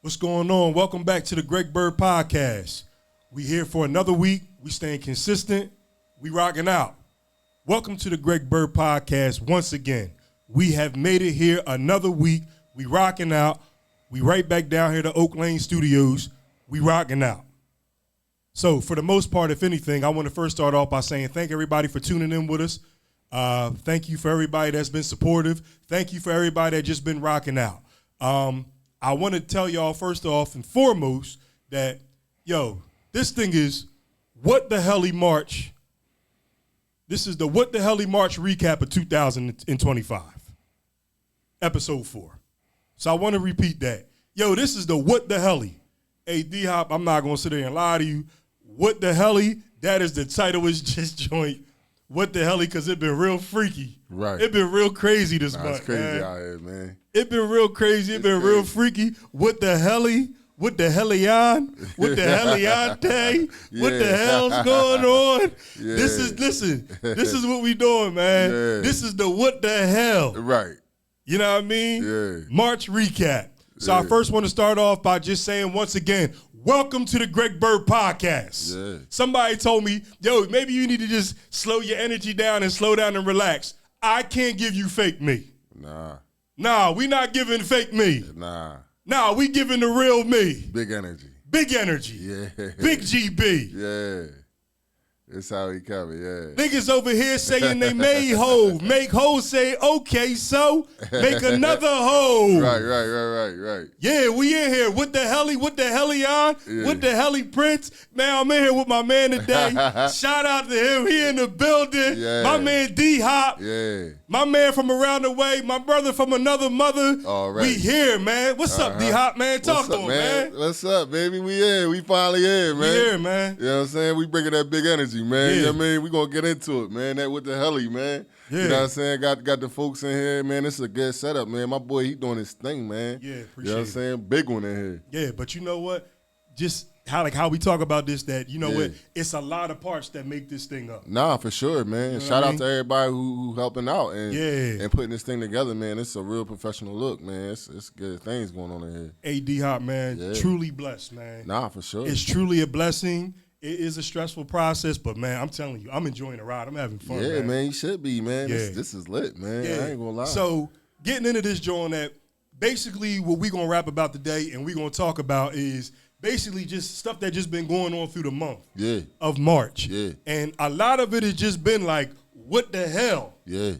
What's going on? Welcome back to the Greg Bird Podcast. We here for another week. We staying consistent. We rocking out. Welcome to the Greg Bird Podcast once again. We have made it here another week. We rocking out. We right back down here to Oak Lane Studios. We rocking out. So for the most part, if anything, I want to first start off by saying thank everybody for tuning in with us. Thank you for everybody that's been supportive. Thank you for everybody that just been rocking out. I want to tell y'all first off and foremost that, this thing is What the Helly March. This is the What the Helly March recap of 2025, episode 4. So I want to repeat that. This is the What the Helly. Hey, D-Hop, I'm not going to sit there and lie to you. What the Helly, that is the title is just joint. What the Helly, because it been real freaky. Right. It been real crazy this month, It's crazy man. out here, man. It been real crazy. It been real freaky. What the Helly? What the Hellion? What the Helliante? What the hell's going on? Yeah. This is what we doing, man. Yeah. This is the what the hell. Right. You know what I mean? Yeah. March recap. So I first want to start off by just saying once again, welcome to the Greg Bird Podcast. Yeah. Somebody told me, maybe you need to just slow your energy down and slow down and relax. I can't give you fake me. Nah, we not giving fake me. Nah, we giving the real me. Big energy. Big energy. Yeah. Big GB. Yeah. That's how he coming, yeah. Niggas over here saying they made Hove. Make Hove say, okay, so make another Hove. Right. Yeah, we in here. What the Helly on? Yeah. What the Helly Prince? Man, I'm in here with my man today. Shout out to him. He in the building. Yeah. My man D-Hop. Yeah. My man from around the way. My brother from another mother. All right. We here, man. What's up, D-Hop, man? Talk to him, man. What's up, baby? We here. We finally here, man. We here, man. You know what I'm saying? We bringing that big energy, man. Yeah. You know what I mean? We gonna get into it, man. That What the Helly, man. Yeah. You know what I'm saying? Got the folks in here, man. This is a good setup, man. My boy, he doing his thing, man. Yeah, appreciate it. You know what I'm saying? Big one in here. Yeah, but you know what? Just how we talk about this, that, Yeah. what? It's a lot of parts that make this thing up. Nah, for sure, man. know Shout what I out mean? to everybody who helping out and Yeah. and putting this thing together, man. It's a real professional look, man. It's good things going on in here. Hey, D-Hop, man, Yeah. truly blessed, man. Nah, for sure. It's truly a blessing. It is a stressful process, but, man, I'm telling you, I'm enjoying the ride. I'm having fun, Yeah, man, you should be, man. Yeah. This is lit, man. Yeah. I ain't gonna lie. So, getting into this, John, that basically what we going to rap about today and we going to talk about is basically just stuff that just been going on through the month of March. Yeah. And a lot of it has just been like, what the hell? Yeah.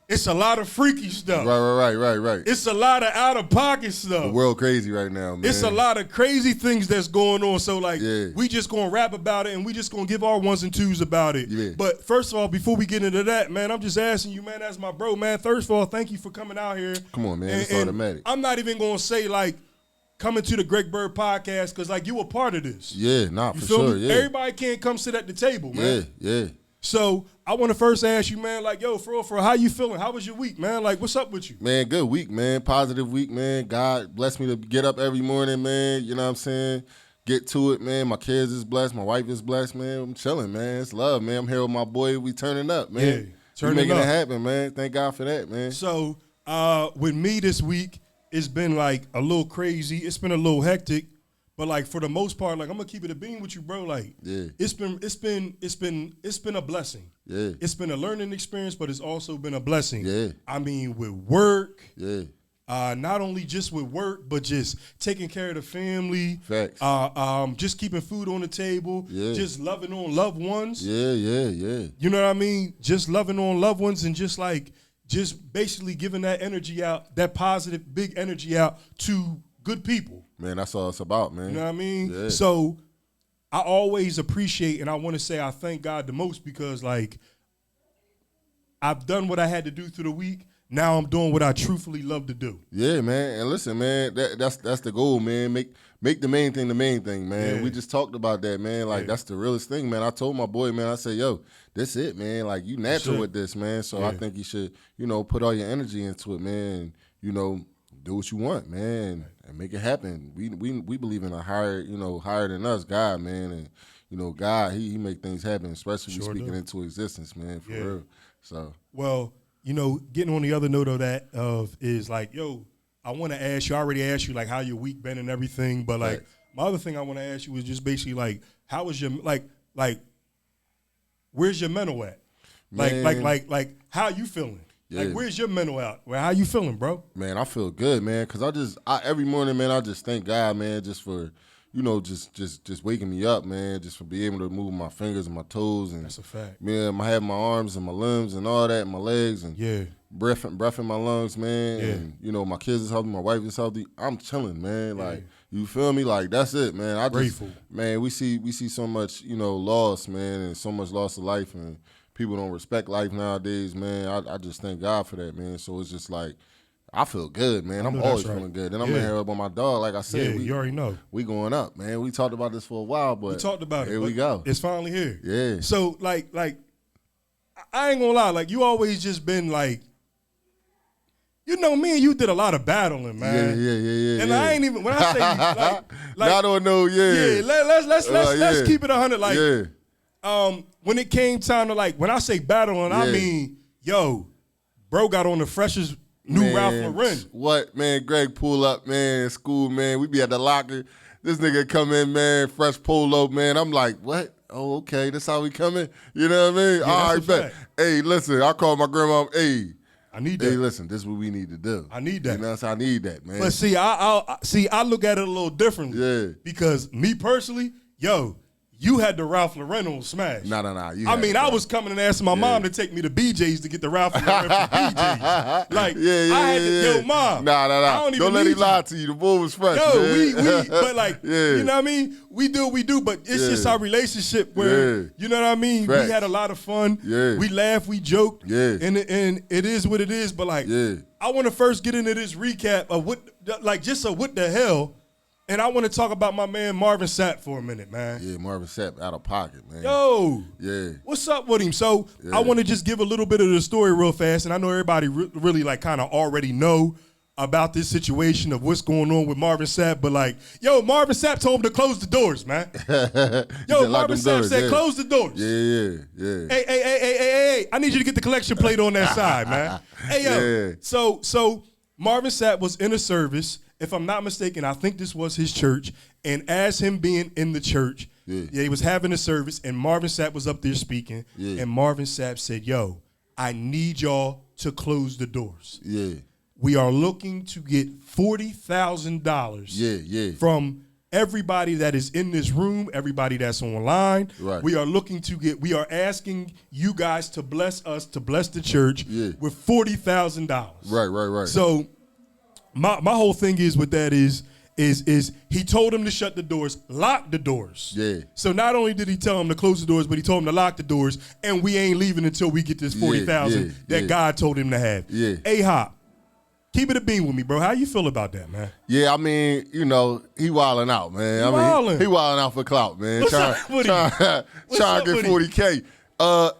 It's a lot of freaky stuff. Right. It's a lot of out-of-pocket stuff. The world crazy right now, man. It's a lot of crazy things that's going on. So, Yeah. we just going to rap about it, and we just going to give our ones and twos about it. Yeah. But first of all, before we get into that, man, I'm just asking you, man, as my bro, man, first of all, thank you for coming out here. Come on, man. It's And automatic. I'm not even going to say, coming to the Greg Bird Podcast, because, you a part of this. Yeah, nah, You for feel sure, me? yeah. Everybody can't come sit at the table, man. Yeah. So I want to first ask you, man, for real, how you feeling? How was your week, man? What's up with you? Man, good week, man. Positive week, man. God bless me to get up every morning, man. You know what I'm saying? Get to it, man. My kids is blessed. My wife is blessed, man. I'm chilling, man. It's love, man. I'm here with my boy. We turning up, man. Yeah, turning we making up. it happen, man. Thank God for that, man. So with me this week, it's been a little crazy. It's been a little hectic, but for the most part, I'm gonna keep it a beam with you, bro. Yeah. It's been a blessing. Yeah. It's been a learning experience, but it's also been a blessing. Yeah. I mean, with work. Yeah. Not only just with work, but just taking care of the family. Facts. Just keeping food on the table. Yeah. Just loving on loved ones. Yeah. You know what I mean? Just loving on loved ones and just basically giving that energy out, that positive, big energy out to good people. Man, that's all it's about, man. You know what I mean? Yeah. So I always appreciate, and I want to say I thank God the most because I've done what I had to do through the week. Now I'm doing what I truthfully love to do. Yeah, man. And listen, man, that's the goal, man. Make the main thing, man. Yeah. We just talked about that, man. That's the realest thing, man. I told my boy, man, I said, yo, this it, man. You natural with this, man. So I think you should, put all your energy into it, man. And, do what you want, man, and make it happen. We believe in a higher than us, God, man. And, God, he make things happen, especially Sure speaking do. into existence, man, for real. So Well, getting on the other note of that is I want to ask you. I already asked you like how your week been and everything, but like my other thing I want to ask you is just basically like how was your like where's your mental at? Like how you feeling? Yeah. Like where's your mental out? Well, how you feeling, bro? Man, I feel good, man, because every morning, man, I just thank God, man, just for, just waking me up, man, just for being able to move my fingers and my toes. And that's a fact. Man, I have my arms and my limbs and all that, and my legs and breath in my lungs, man. Yeah. And, my kids is healthy, my wife is healthy. I'm chilling, man. Like, you feel me? Like, that's it, man. Grateful. Man, we see so much, loss, man, and so much loss of life, and people don't respect life nowadays, man. I just thank God for that, man. So it's just like, I feel good, man. I'm always feeling good. And I'm in here up on my dog, like I said. You already know. We going up, man. We talked about this for a while, but we talked about here we go. It's finally here. Yeah. So, like, I ain't gonna lie. Like, you always just been like, me and you did a lot of battling, man. Yeah. And I ain't even, when I say, I don't know, let's keep it 100. Like, when it came time to, like, when I say battling, I mean, bro got on the freshest new Ralph Lauren. What, man? Greg pull up, man, in school, man. We be at the locker. This nigga come in, man, fresh polo, man. I'm like, what? Oh, okay, that's how we coming? You know what I mean? Yeah, all right, bet. Hey, listen, I called my grandma, I need that. Hey, listen, this is what we need to do. I need that. You know, I need that, man. But see, I look at it a little differently. Yeah. Because me personally, you had the Ralph Lauren on Smash. No. I was coming and asking my mom to take me to BJ's to get the Ralph Lauren from BJ's. Like, I had to, Mom. Nah. Don't let him lie to you. The bull was fresh. We but like, you know what I mean? We do what we do, but it's just our relationship where, you know what I mean? Facts. We had a lot of fun. Yeah. We laughed, we joked. Yeah. And it is what it is, but like, I want to first get into this recap of what the hell. And I want to talk about my man Marvin Sapp for a minute, man. Yeah, Marvin Sapp out of pocket, man. Yeah. What's up with him? So I want to just give a little bit of the story real fast, and I know everybody really like kind of already know about this situation of what's going on with Marvin Sapp, but like, Marvin Sapp told him to close the doors, man. Marvin Sapp said, close the doors. Yeah. Hey, I need you to get the collection plate on that side, man. Hey, So Marvin Sapp was in a service. If I'm not mistaken, I think this was his church. And as him being in the church, he was having a service, and Marvin Sapp was up there speaking. And Marvin Sapp said, I need y'all to close the doors. We are looking to get $40,000 from everybody that is in this room, everybody that's online. Right. We are asking you guys to bless us, to bless the church with $40,000. Right. So my whole thing is with that is he told him to shut the doors, lock the doors. So not only did he tell him to close the doors, but he told him to lock the doors, and we ain't leaving until we get this $40,000 that God told him to have. A-Hop, keep it a bean with me, bro. How you feel about that, man? Yeah, I mean, he wilding out, man. He wilding out for clout, man. Trying to get 40K.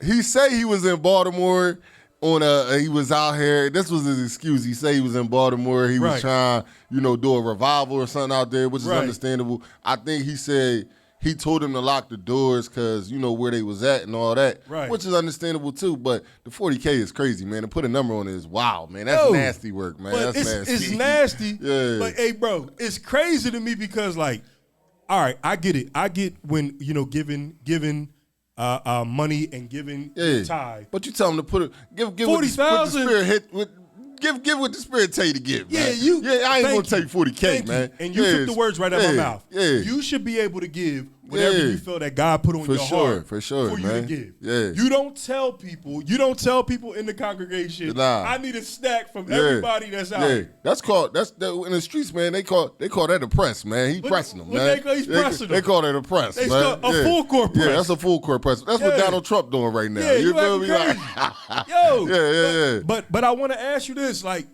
He say he was in Baltimore he was out here. This was his excuse. He said he was in Baltimore. He was trying, do a revival or something out there, which is understandable. I think he said he told him to lock the doors because, where they was at and all that, which is understandable too. But the 40K is crazy, man. To put a number on it is wild, man. That's nasty work, man. But That's nasty. It's nasty. But, hey, bro, it's crazy to me because, like, all right, I get it. I get when, giving money and giving tithe. But you tell them to give 40,000. Give what the Spirit tell you to give. Yeah, man. I ain't gonna take 40K, man. And you took the words right out of my mouth. You should be able to give whatever you feel that God put on your heart for you to give. You don't tell people in the congregation, I need a stack from everybody that's out here. That's in the streets, man, they call that a press, man. He pressing them, man. He's pressing them. They call that a press, man. A full court press. Yeah, that's a full court press. That's what Donald Trump doing right now. Yeah, you feel me? But I want to ask you this, like,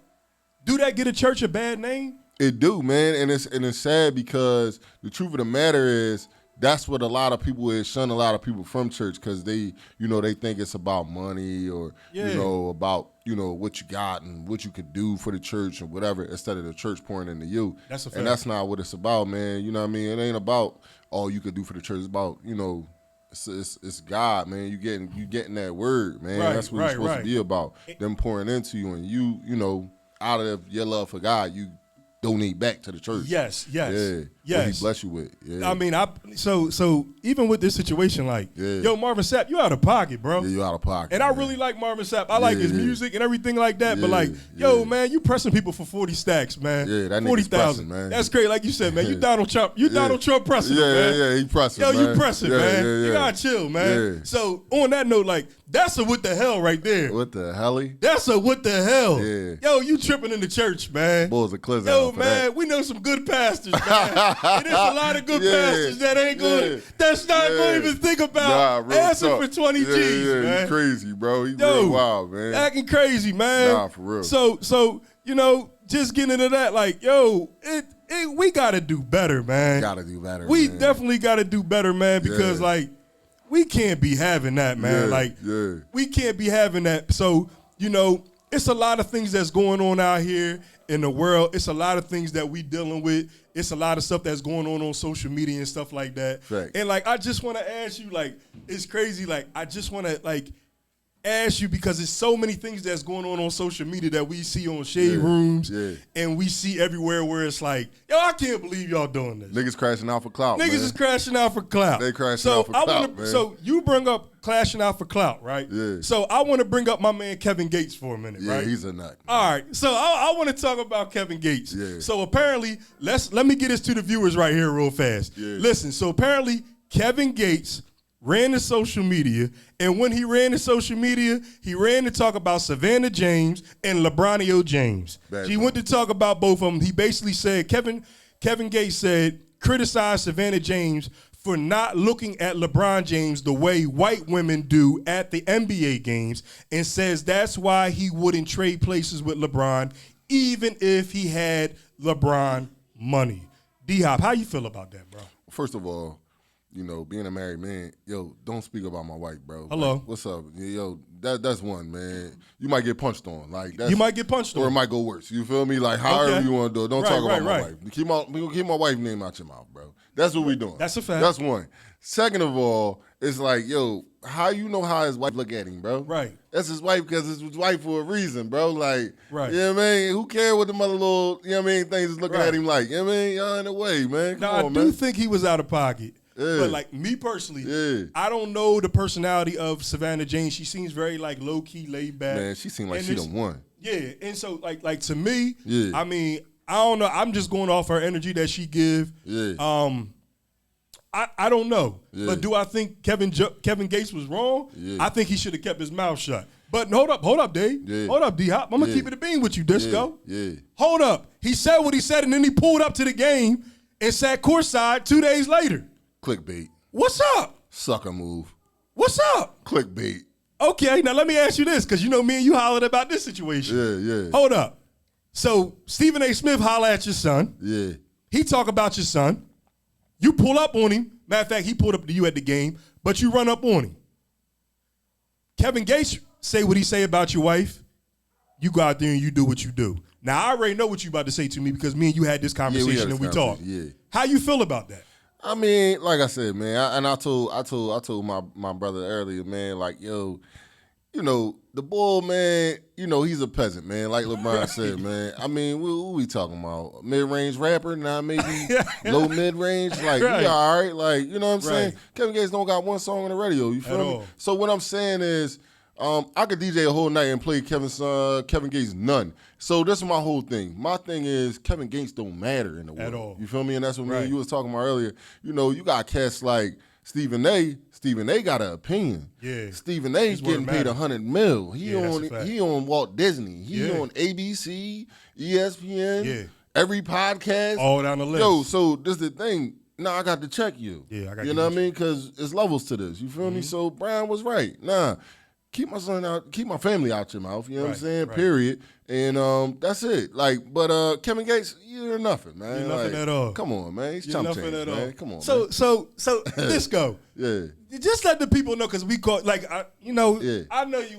do that get a church a bad name? It do, man, and it's sad because the truth of the matter is that's what a lot of people shun a lot of people from church because they think it's about money or about what you got and what you could do for the church or whatever instead of the church pouring into you. That's a fact. And that's not what it's about, man. You know what I mean? It ain't about all you could do for the church. It's about it's God, man. You getting that word, man. That's what it's supposed to be about. Them pouring into you and you out of your love for God, you donate back to the church. Yes. Yeah. What he bless you with. Yeah. I mean, so even with this situation, like, yo, Marvin Sapp, you out of pocket, bro. Yeah, you out of pocket. And I really like Marvin Sapp. I like his music and everything like that. But like, yo, man, you pressing people for 40 stacks, man. Yeah, that 40,000, man. That's great. Like you said, man, you Donald Trump. You Donald Trump pressing, man. Yeah, he pressing. Yo, man. you pressing, man. You gotta chill, man. Yeah. So on that note, like, that's a what the hell right there. What the helly? That's a what the hell. Yeah. Yo, you tripping in the church, man. Bulls a cliz Yo, man, we know some good pastors, man. And there's a lot of good pastors that ain't going that's not going to even think about asking for 20 G's, man. You crazy, bro. He real wild, man. Acting crazy, man. Nah, for real. So you know, just getting into that, like, yo, we got to do better, man. Got to do better, We man. definitely got to do better, man, because, like, we can't be having that, man. We can't be having that. So, you know, it's a lot of things that's going on out here in the world. It's a lot of things that we dealing with. It's a lot of stuff that's going on social media and stuff like that. Right. And, like, I just want to ask you, like, it's crazy. Like, I just want to, like, ask you, because there's so many things that's going on social media that we see on shade rooms and we see everywhere where it's like, yo, I can't believe y'all doing this. Niggas crashing out for clout, Niggas is crashing out for clout. They crashing out for clout, man. So you bring up crashing out for clout, right? Yeah. So I want to bring up my man Kevin Gates for a minute, right? Yeah, he's a nut. All right. So I want to talk about Kevin Gates. Yeah. So apparently, let me get this to the viewers right here real fast. Yeah. Listen, so apparently Kevin Gates ran to social media, and when he ran to social media, he ran to talk about Savannah James and LeBronio James. He went to talk about both of them. He basically said, Kevin Gates said, criticize Savannah James for not looking at LeBron James the way white women do at the NBA games, and says that's why he wouldn't trade places with LeBron even if he had LeBron money. D-Hop, how you feel about that, bro? First of all, you know, being a married man, yo, don't speak about my wife, bro. Hello. Like, what's up? Yo, that's one, man. You might get punched on. Like, that's, you might get punched on. Or it might go worse. You feel me? Like, however you want to do it. Don't talk about my wife. Keep my wife's name out your mouth, bro. That's what we doing. That's a fact. That's one. Second of all, it's like, yo, how you know how his wife look at him, bro? Right. That's his wife because it's his wife for a reason, bro. Like, right. You know what I mean? Who cares what the mother little, you know what I mean, things is looking at him like? You know what I mean? Y'all in the way, man. Now, I do think he was out of pocket. Yeah. But like me personally, I don't know the personality of Savannah James. She seems very like low key, laid back. Man, she seemed like she done won. Yeah, and so like to me, I mean, I don't know. I'm just going off her energy that she give. Yeah. I don't know, but do I think Kevin Gates was wrong? Yeah. I think he should have kept his mouth shut. But hold up, Dave. Yeah. Hold up, D-Hop. I'm gonna keep it a bean with you, Disco. Yeah. Hold up. He said what he said, and then he pulled up to the game and sat courtside 2 days later. Clickbait. What's up? Sucker move. What's up? Clickbait. Okay, now let me ask you this, because you know me and you hollered about this situation. Yeah. Hold up. So Stephen A. Smith holler at your son. Yeah. He talk about your son. You pull up on him. Matter of fact, he pulled up to you at the game, but you run up on him. Kevin Gates say what he say about your wife. You go out there and you do what you do. Now, I already know what you about to say to me because me and you had this conversation and we talked. Yeah. How you feel about that? I mean, like I said, man, I told my brother earlier, man, like, yo, you know, the bull, man, you know, he's a peasant, man, like LeBron said, man. I mean, what we talking about? Mid-range rapper, now maybe low mid-range? Like, you all right? Like, you know what I'm saying? Kevin Gates don't got one song on the radio, you feel me? So what I'm saying is, I could DJ a whole night and play Kevin Gates none. So this is my whole thing. My thing is Kevin Gates don't matter in the world. At all. You feel me? And that's what me and you was talking about earlier. You know, you got cats like Stephen A. Stephen A. got an opinion. Yeah. Stephen A.'s getting paid $100 million. He on Walt Disney. He on ABC, ESPN, every podcast. All down the list. Yo, so this is the thing. Now I got to check you. Yeah, I got you know what I mean? Because it's levels to this. You feel me? So Brian was right. Nah. Keep my son out, keep my family out your mouth, you know what I'm saying? Period. And that's it. Like, but Kevin Gates, you're nothing, man. You're nothing at all. Come on, man. He's chump change, man. All. Come on, so, man. So Disco. Yeah. Just let the people know, because we caught, like, I know you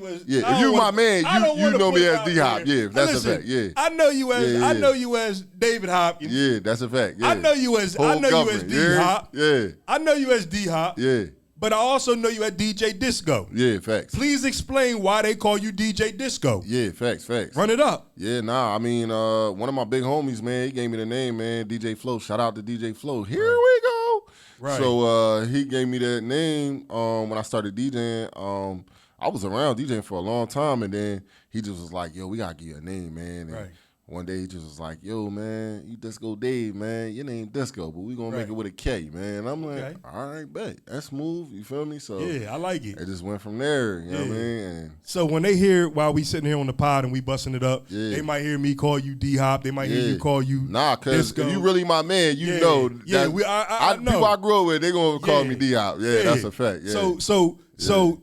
as... Yeah, if you my man, you know me as D-Hop. Yeah, that's a fact, yeah. I know you as David Hopkins. Yeah, that's a fact, yeah. I know you as D-Hop. Yeah. I know you as D-Hop. Yeah. but I also know you at DJ Disko. Yeah, facts. Please explain why they call you DJ Disko. Yeah, facts. Run it up. Yeah, nah, I mean, one of my big homies, man, he gave me the name, man, DJ Flow. Shout out to DJ Flow. Here we go. Right. So he gave me that name when I started DJing. I was around DJing for a long time, and then he just was like, yo, we got to give you a name, man. And one day he just was like, yo, man, you Disco Dave, man. Your name Disco, but we going to make it with a K, man. And I'm like, all right, bet. That's smooth. You feel me? So yeah, I like it. It just went from there, you know what I mean? And so when they hear, while we sitting here on the pod and we busting it up, they might hear me call you D-Hop. They might hear you call you Nah, because if you really my man, you know. Yeah, I know. People I grew up with, they going to call me D-Hop. Yeah, that's a fact. Yeah. So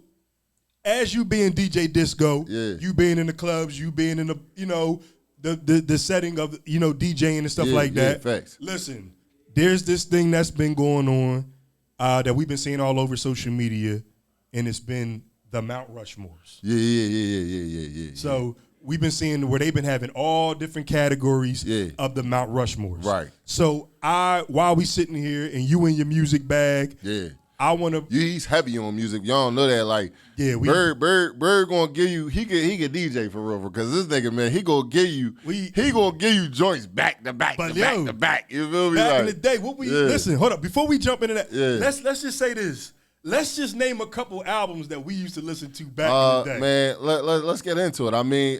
as you being DJ Disko, you being in the clubs, you being in the, you know, the setting of, you know, DJing and stuff like that. Facts. Listen, there's this thing that's been going on that we've been seeing all over social media, and it's been the Mount Rushmores. Yeah. So we've been seeing where they've been having all different categories of the Mount Rushmores. Right. So while we sitting here and you in your music bag, I want to. He's heavy on music. Y'all know that. Like, Bird gonna give you. He could DJ for real, because this nigga, man, he gonna give you joints back to back to back. You feel me? Back in the day, listen? Hold up, before we jump into that, let's just say this. Let's just name a couple albums that we used to listen to back in the day. Man, let's get into it. I mean,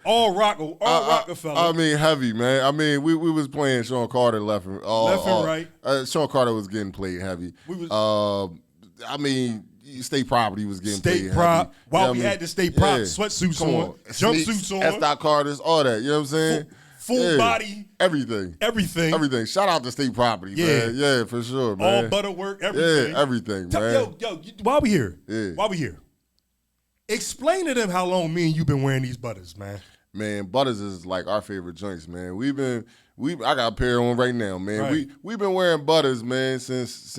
all Rockefeller. I mean, heavy, man. I mean, we was playing Sean Carter left and right. Sean Carter was getting played heavy. I mean, State Property was getting played heavy. While we had the State Prop, sweatsuits on, jumpsuits on. S. Carter's, all that. You know what I'm saying? Full body. Everything. Shout out to State Property, man. Yeah, for sure, man. All Butterwork, everything. Yeah, everything, man. Yo, while we here, explain to them how long me and you been wearing these Butters, man. Man, Butters is like our favorite joints, man. I got a pair on right now, man. Right. We've been wearing Butters, man, since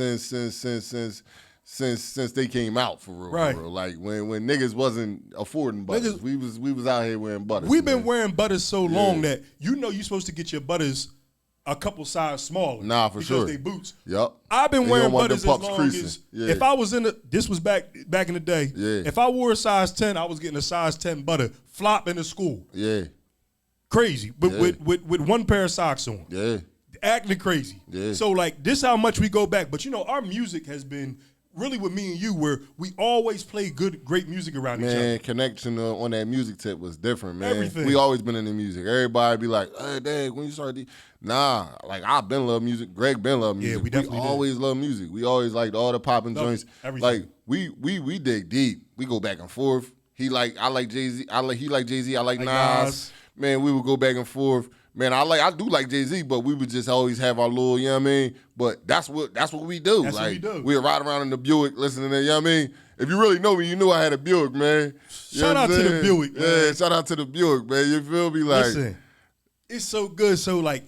they came out, for real. For real. Like when niggas wasn't affording Butters, we was out here wearing Butters. We've been wearing Butters so long that you know you're supposed to get your Butters a couple size smaller. Nah, for sure. Because they boots. Yep. I've been wearing Butters as long as if I was this was back in the day. Yeah. If I wore a size 10, I was getting a size 10 Butter flop into school. Yeah. Crazy, but with one pair of socks on. Yeah. Acting crazy. Yeah. So like this how much we go back. But you know, our music has been really with me and you, where we always play great music around each other. Man, connection on that music tip was different, man. Everything. We always been in the music. Everybody be like, hey, dang, when you started Nah, like I've been love music. Greg been love music. Yeah, we definitely always love music. We always liked all the popping joints. Everything. Like we dig deep. We go back and forth. I like Jay-Z. He like Jay-Z. I like Nas. Man, we would go back and forth. Man, I do like Jay-Z, but we would just always have our little, you know what I mean? But that's what we do. That's what we do. We'd ride around in the Buick listening to, you know what I mean? If you really know me, you knew I had a Buick, man. Shout out to the Buick, man. Yeah, shout out to the Buick, man. You feel me? Like, listen, it's so good. So like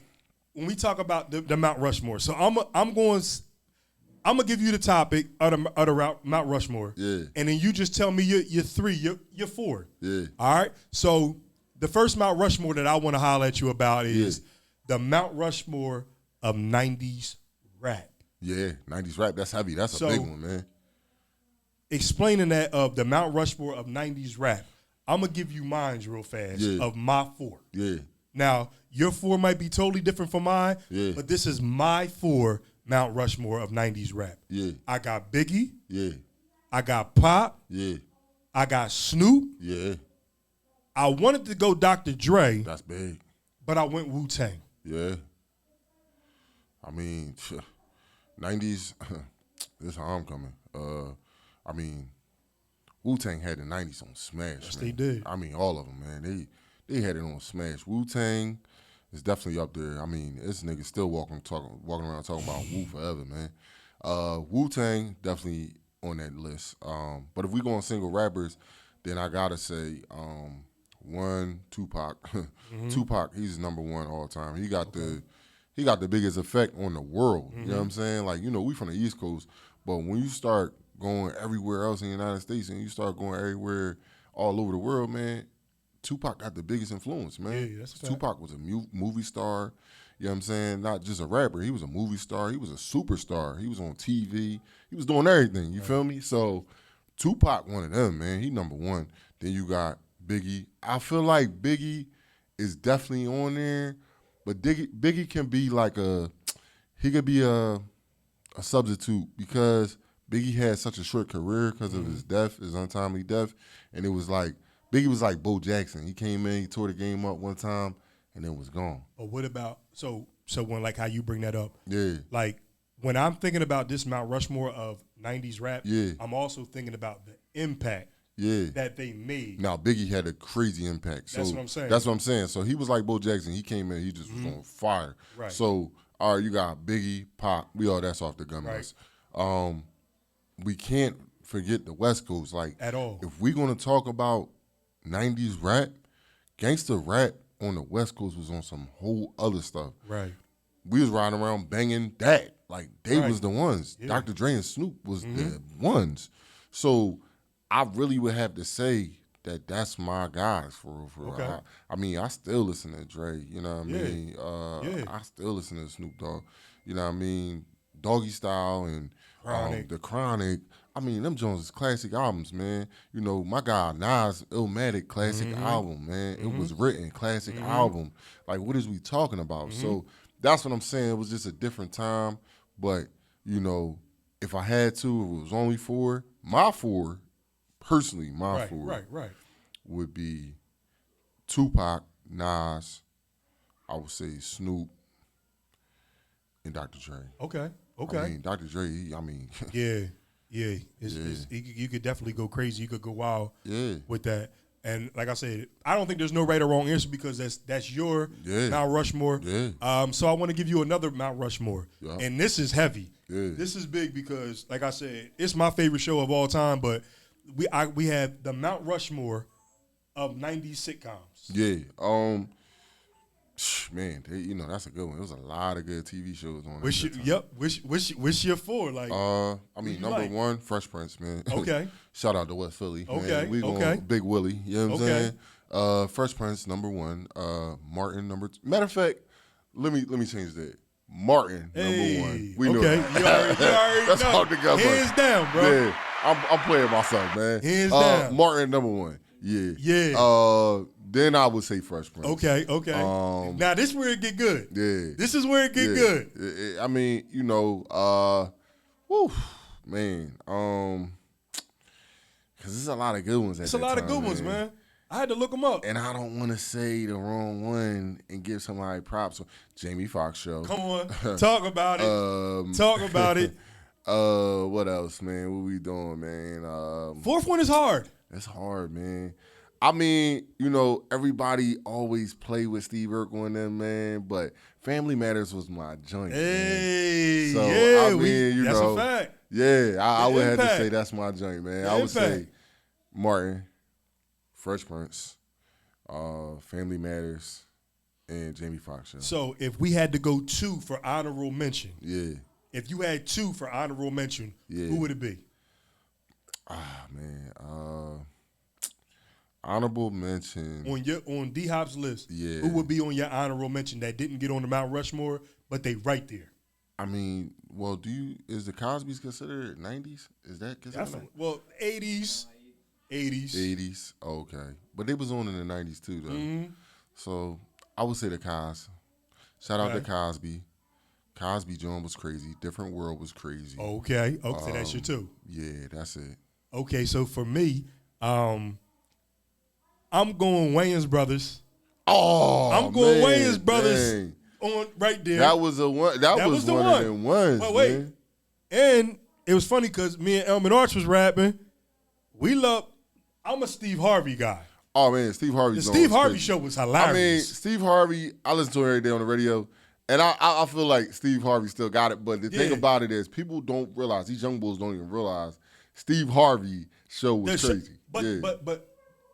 when we talk about the Mount Rushmore, so I'm gonna give you the topic of the Mount Rushmore. Yeah. And then you just tell me your three, your four. Yeah. All right. So the first Mount Rushmore that I want to holler at you about is the Mount Rushmore of 90s rap. Yeah, 90s rap, that's heavy. That's a big one, man. Explaining that of the Mount Rushmore of 90s rap, I'm going to give you mine real fast of my four. Yeah. Now, your four might be totally different from mine, but this is my four Mount Rushmore of 90s rap. Yeah. I got Biggie. Yeah. I got Pop. Yeah. I got Snoop. Yeah. I wanted to go Dr. Dre. That's big. But I went Wu-Tang. Yeah. I mean, 90s, this is how I'm coming. I mean, Wu-Tang had the 90s on smash. Yes, man. they did. I mean, all of them, man. They had it on smash. Wu-Tang is definitely up there. I mean, this nigga still walking around talking about Wu forever, man. Wu-Tang definitely on that list. But if we go on single rappers, then I gotta say, one, Tupac. Tupac, he's number one all time. He got the biggest effect on the world. You know what I'm saying? Like, you know, we from the East Coast, but when you start going everywhere else in the United States and you start going everywhere all over the world, man, Tupac got the biggest influence, man. Yeah, that's a fact. Tupac was a movie star. You know what I'm saying? Not just a rapper. He was a movie star. He was a superstar. He was on TV. He was doing everything. You feel me? So Tupac, one of them, man. He number one. Then you got Biggie. I feel like Biggie is definitely on there, but Biggie can be like he could be a substitute because Biggie had such a short career because of his death, his untimely death, and it was like Biggie was like Bo Jackson. He came in, he tore the game up one time, and then was gone. But what about so when like how you bring that up? Yeah. Like when I'm thinking about this Mount Rushmore of '90s rap, yeah, I'm also thinking about the impact that they made. Now Biggie had a crazy impact. So that's what I'm saying. So he was like Bo Jackson. He came in, he just was on fire. Right. So all right, you got Biggie, Pac. That's off the gun list. We can't forget the West Coast. Like at all. If we're gonna talk about '90s rap, gangster rap on the West Coast was on some whole other stuff. Right. We was riding around banging that. Like they was the ones. Yeah. Dr. Dre and Snoop was the ones. So I really would have to say that that's my guys for real. Okay. I mean, I still listen to Dre. You know what I mean? I still listen to Snoop Dogg. You know what I mean? Doggy Style and The Chronic. I mean, them Jones is classic albums, man. You know, my guy Nas, Illmatic, classic album, man. It was written, classic album. Like, what is we talking about? So that's what I'm saying. It was just a different time. But, you know, if I had to, if it was only four, my four would be Tupac, Nas, I would say Snoop, and Dr. Dre. Okay. I mean, Dr. Dre, Yeah. You could definitely go crazy. You could go wild with that. And like I said, I don't think there's no right or wrong answer because that's your Mount Rushmore. Yeah. So I want to give you another Mount Rushmore. Yeah. And this is heavy. Yeah. This is big because, like I said, it's my favorite show of all time, but we have the Mount Rushmore of 90s sitcoms. Yeah. Man, that's a good one. There was a lot of good TV shows on there. Which your four? Like, I mean, number one, Fresh Prince, man. Okay. Shout out to Wthelly. Okay. Man. We going Big Willie. You know what I'm saying? Fresh Prince, number one. Martin, number two. Matter of fact, let me change that. Martin, number one. We know that. You already That's know. Hard to go. Hands down, bro. Yeah, I'm playing myself, man. Hands down. Martin, number one. Yeah. Then I would say Fresh Prince. Okay. Now this is where it get good. Yeah. This is where it get good. I mean, man. Because there's a lot of good ones. It's a lot of good ones, man. I had to look them up. And I don't want to say the wrong one and give somebody props. Jamie Foxx show. Come on, talk about it. Talk about it. What else, man? What we doing, man? Fourth one is hard. It's hard, man. I mean, everybody always play with Steve Urkel and them, man, but Family Matters was my joint. Hey, man. So, yeah, I mean, that's a fact. Yeah, I would have to say that's my joint, man. I would say Martin, Fresh Prince, Family Matters, and Jamie Foxx show. So if we had to go two for honorable mention, if you had two for honorable mention, who would it be? Man, honorable mention on D Hop's list. Yeah, who would be on your honorable mention that didn't get on the Mount Rushmore, but they right there? I mean, well, is the Cosby's considered 90s? Is that considered? Definitely. Well, 80s. 80s. Okay, but they was on in the 90s too, though. So I would say the Cos. Shout out to Cosby. Cosby Jones was crazy. Different World was crazy. Okay, that's your two. Yeah, that's it. Okay, so for me, I'm going Wayans Brothers. Oh, I'm going Wayans Brothers on right there. That was a one. That was one of them ones. Well, wait, man. And it was funny because me and Elman Arch was rapping. I'm a Steve Harvey guy. Oh man, Steve Harvey. The Steve Harvey show was hilarious. I mean, Steve Harvey. I listen to him every day on the radio, and I feel like Steve Harvey still got it. But the thing about it is, people don't realize, these young bulls don't even realize, Steve Harvey show was crazy. But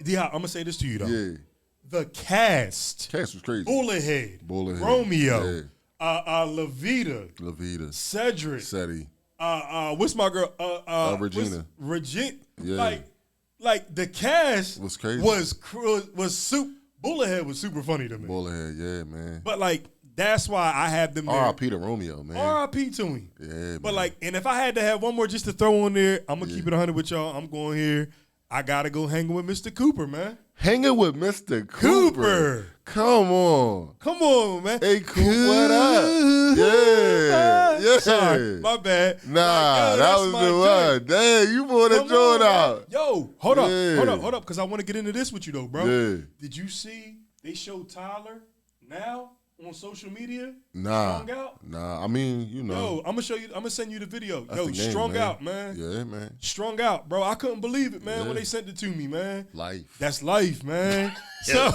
I'm gonna say this to you though. Yeah. The cast was crazy. Bullethead, Romeo, Levita, Cedric, Seti. What's my girl? Regina. Yeah. Like the cast was crazy. Was Bullethead was super funny to me. Bullethead, yeah, man. But like That's why I have them there. R.I.P. to Romeo, man. R.I.P. to him. Yeah, man. But like, and if I had to have one more just to throw on there, I'm gonna keep it 100 with y'all. I'm going here. I gotta go hanging with Mr. Cooper, man. Hanging with Mr. Cooper. Come on, man. Hey, Coop, what up? Yeah. Sorry, my bad. Nah, that was the one. Dang, you brought that joint out. Yo, hold up, because I want to get into this with you though, bro. Yeah. Did you see they showed Tyler now on social media? Strung out? Nah. I mean, you know. Yo, I'm gonna show you. I'm gonna send you the video. That's Yo, the game, strung man. out, man. Yeah, man. Strung out, bro. I couldn't believe it, man, when they sent it to me, man. Life. That's life, man. So,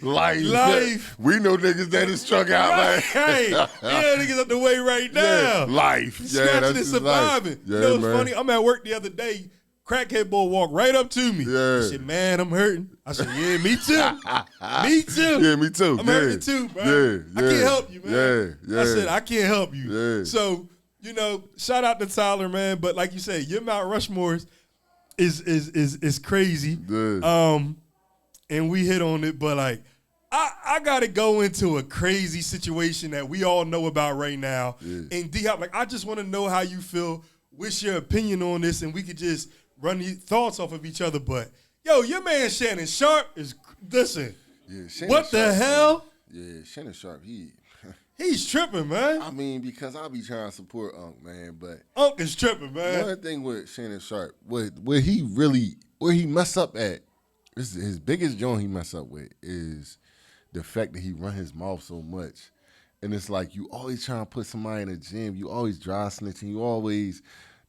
life. We know niggas that is strung out, man. Hey, niggas up the way right now. Yeah, life. Snatching and surviving. Yeah, you know what's funny? I'm at work the other day. Crackhead boy walked right up to me. Yeah. He said, man, I'm hurting. I said, yeah, me too. Me too. Yeah, me too. I'm hurting too, bro. Yeah. I can't help you, man. Yeah. I said, I can't help you. Yeah. So, you know, shout out to Tyler, man. But like you said, your Mount Rushmore is crazy. Yeah. And we hit on it, but like, I gotta go into a crazy situation that we all know about right now. Yeah. And D-Hop, like, I just want to know how you feel. What's your opinion on this? And we could just run these thoughts off of each other. But yo, your man Shannon Sharpe is listen. Yeah, Shannon what the Sharpe, hell? Man. Yeah, Shannon Sharpe, he's tripping, man. I mean, because I be trying to support Unc, man, but Unc is tripping, man. One thing with Shannon Sharpe, where he mess up at, his biggest joint he mess up with is the fact that he run his mouth so much. And it's like you always trying to put somebody in the gym. You always dry snitching. You always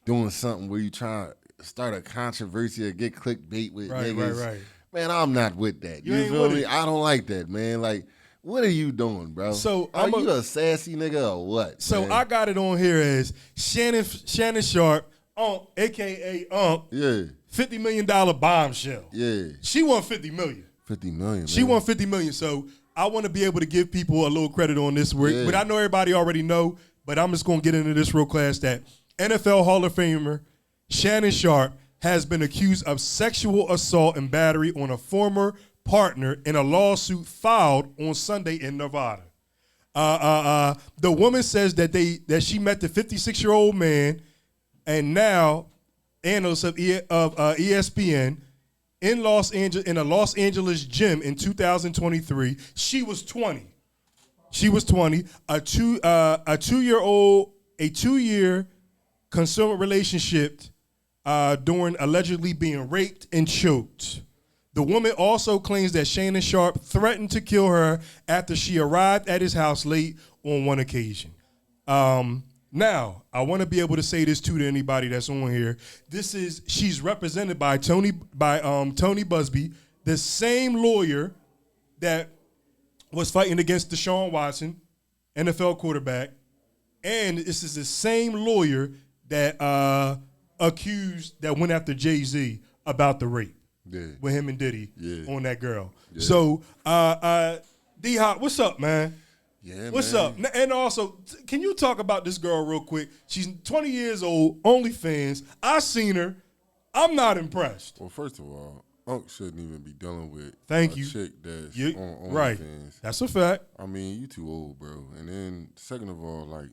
doing something where you trying to start a controversy or get clickbait with niggas. Right. Man, I'm not with that. You feel me? I don't like that, man. Like, what are you doing, bro? So are you a sassy nigga or what? So man? I got it on here as Shannon Sharpe, Unc, a.k.a. Unc. Yeah. $50 million bombshell. Yeah. She won $50 million. $50 million, man. She won $50 million. So I want to be able to give people a little credit on this work. Yeah. But I know everybody already know, but I'm just going to get into this real fast that NFL Hall of Famer Shannon Sharpe has been accused of sexual assault and battery on a former partner in a lawsuit filed on Sunday in Nevada. The woman says that she met the 56-year-old man and now analyst of ESPN in a Los Angeles gym in 2023. She was 20. A 2-year consumer relationship during allegedly being raped and choked. The woman also claims that Shannon Sharpe threatened to kill her after she arrived at his house late on one occasion. Now, I want to be able to say this too to anybody that's on here. She's represented by Tony Busby, the same lawyer that was fighting against Deshaun Watson, NFL quarterback, and this is the same lawyer that went after Jay-Z about the rape with him and Diddy on that girl. Yeah. So, D-Hop, what's up, man? Yeah, what's man. up? And also, can you talk about this girl real quick? She's 20 years old, OnlyFans. I seen her. I'm not impressed. Well, first of all, Unc shouldn't even be dealing with chick that's on OnlyFans. Right. That's a fact. I mean, you too old, bro. And then, second of all, like,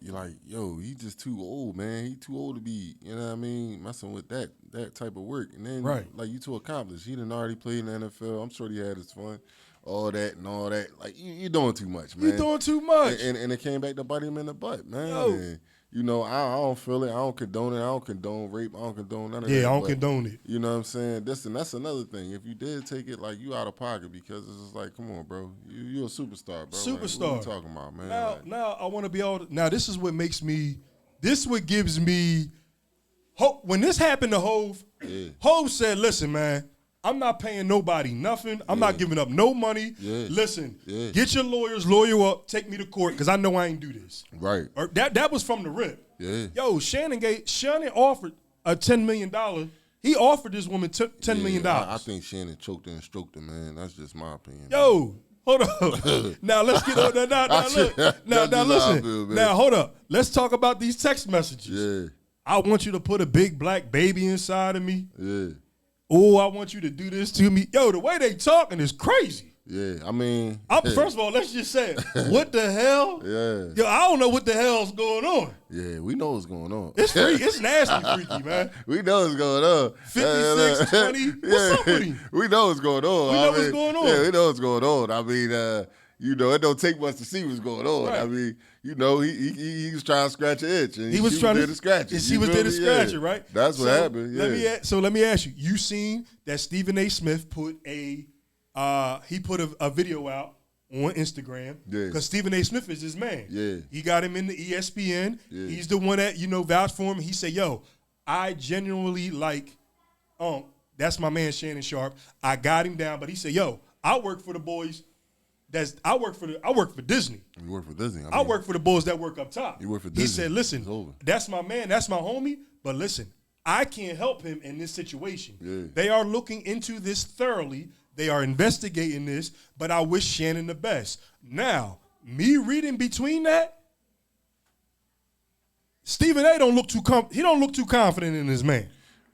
you're like, yo, he just too old, man. He too old to be, you know what I mean, messing with that type of work. And then, like, you too accomplished. He done already played in the NFL. I'm sure he had his fun. All that and all that. Like, you're doing too much, man. You're doing too much. And it came back to bite him in the butt, man. Yo. And, you know, I don't feel it. I don't condone it. I don't condone rape. I don't condone none of that. Yeah, I don't condone it. You know what I'm saying? And that's another thing. If you did take it, like, you out of pocket because it's just like, come on, bro. You're a superstar, bro. Superstar. Like, what you talking about, man? Now I want to be able to, now this is what makes me, what gives me hope. When this happened to Hov, Hov said, listen, man, I'm not paying nobody nothing. I'm not giving up no money. Listen, get your lawyer up, take me to court, because I know I ain't do this. Right. Or that was from the rip. Yeah. Yo, Shannon offered a $10 million. He offered this woman $10 million. I think Shannon choked her and stroked her, man. That's just my opinion. Yo, hold up. Now let's get on that. Now listen. Now hold up. Let's talk about these text messages. Yeah. I want you to put a big black baby inside of me. Yeah. Oh, I want you to do this to me. Yo, the way they talking is crazy. Yeah, I mean. First of all, let's just say it. What the hell? Yeah. Yo, I don't know what the hell's going on. Yeah, we know what's going on. It's freaky. It's nasty freaky, man. We know what's going on. 56, 20. What's up with him? We know what's going on. We know what's going on. Yeah, we know what's going on. I mean, it don't take much to see what's going on. Right. I mean, he was trying to scratch an itch, and he was trying to scratch it. She was there to scratch it, right? That's what happened. Yeah. Let me ask you. You seen that Stephen A. Smith put a video out on Instagram because Stephen A. Smith is his man. Yeah, he got him in the ESPN. Yeah. He's the one that vouched for him. He said, "Yo, I genuinely like, that's my man Shannon Sharpe. I got him down, but he said, yo, I work for the boys. I work for Disney. You work for Disney. I work for the boys that work up top. You work for Disney. He said, listen, that's my man, that's my homie, but listen, I can't help him in this situation. Yeah. They are looking into this thoroughly. They are investigating this, but I wish Shannon the best. Now, me reading between that, Stephen A. don't look too confident in his man.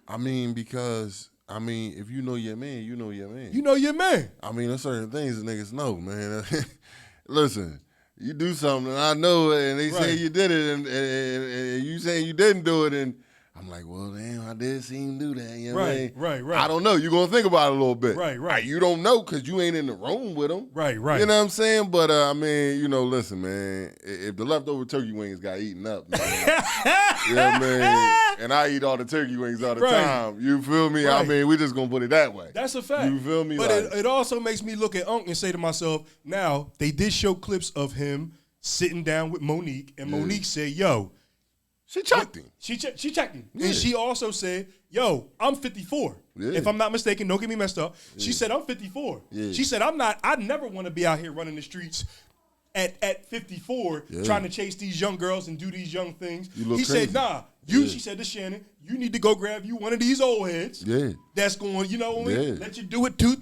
I mean, because if you know your man, you know your man. You know your man. I mean, there's certain things that niggas know, man. Listen, you do something, and I know it, and they say you did it, and you saying you didn't do it, and I'm like, well, damn, I did see him do that. You know what I mean? Right. I don't know. You're going to think about it a little bit. Right. You don't know because you ain't in the room with him. Right. You know what I'm saying? But, I mean, listen, man, if the leftover turkey wings got eaten up, man, you know what I mean? And I eat all the turkey wings all the time. You feel me? Right. I mean, we just going to put it that way. That's a fact. You feel me? But it also makes me look at Unc and say to myself, now, they did show clips of him sitting down with Monique, and Monique said, yo, she checked him. She checked him. Yeah. And she also said, yo, I'm 54. Yeah. If I'm not mistaken, don't get me messed up. Yeah. She said, I'm 54. Yeah. She said, I never want to be out here running the streets at 54 trying to chase these young girls and do these young things. He said, nah, she said to Shannon, you need to go grab you one of these old heads that's going, you know what I mean? Let you do it two,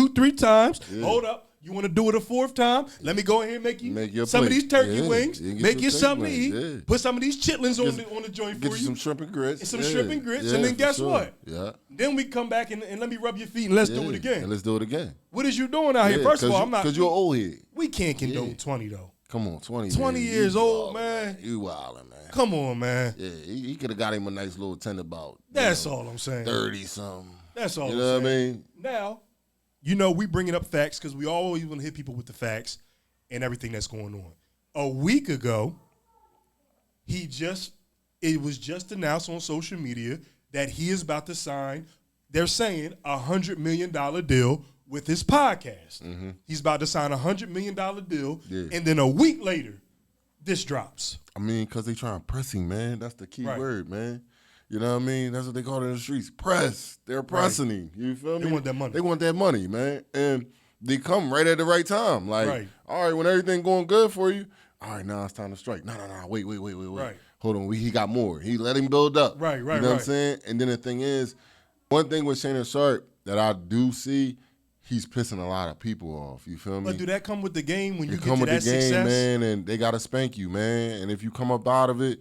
three times. Yeah. Hold up. You want to do it a fourth time? Let me go ahead and make you some of these turkey wings. Make you something to eat. Yeah. Put some of these chitlins on the joint for you. Get you some shrimp and grits. And some shrimp and grits. And then guess what? Yeah. Then we come back and let me rub your feet and let's do it again. And let's do it again. What is you doing out here? First of all, I'm not. Because you're an old head. We can't condone 20, though. Come on, 20. 20 years old, man. You wildin', man. Come on, man. Yeah, he could have got him a nice little tenderbout. That's all I'm saying. 30-something. That's all I'm saying. You know what I mean? Now, we bringing up facts because we always want to hit people with the facts and everything that's going on. A week ago, it was just announced on social media that he is about to sign, they're saying, $100 million deal with his podcast. Mm-hmm. He's about to sign a $100 million deal, and then a week later, this drops. I mean, because they trying to press him, man. That's the key word, man. You know what I mean? That's what they call it in the streets. Press. They're pressing him. You feel me? They want that money. They want that money, man. And they come right at the right time. Like, all right, when everything going good for you, all right, now it's time to strike. No, wait. Right. Hold on, he got more. He let him build up. Right. You know what I'm saying? And then the thing is, one thing with Shannon Sharpe that I do see, he's pissing a lot of people off. You feel me? But do that come with the game when you get come to with that the game, success? man, and they got to spank you, man. And if you come up out of it,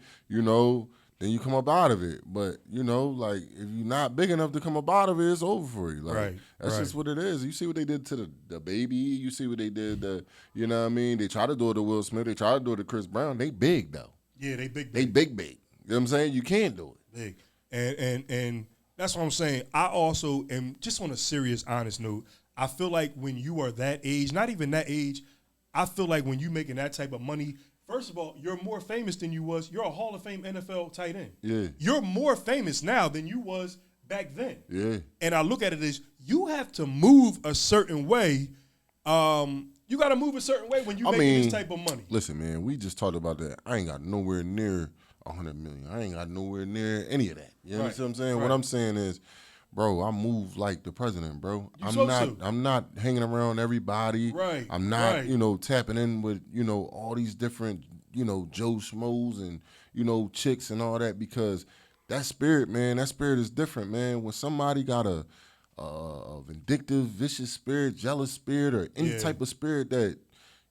then you come up out of it. But, like, if you're not big enough to come up out of it, it's over for you. Like, that's just what it is. You see what they did to the baby. You see what they did you know what I mean? They try to do it to Will Smith. They try to do it to Chris Brown. They big, though. Yeah, they big. They big. You know what I'm saying? You can't do it. Big. And that's what I'm saying. I also am, just on a serious, honest note, I feel like when you are that age, not even that age, I feel like when you making that type of money, first of all, you're more famous than you was. You're a Hall of Fame NFL tight end. Yeah. You're more famous now than you was back then. Yeah. And I look at it as you have to move a certain way. You got to move a certain way when you making this type of money. Listen, man, we just talked about that. I ain't got nowhere near $100 million. I ain't got nowhere near any of that. You know what I'm saying? Right. What I'm saying is, bro, I move like the president, bro. I'm not hanging around everybody. Right. I'm not, tapping in with, all these different, Joe Schmoes and, chicks and all that, because that spirit, man, that spirit is different, man. When somebody got a vindictive, vicious spirit, jealous spirit, or any type of spirit that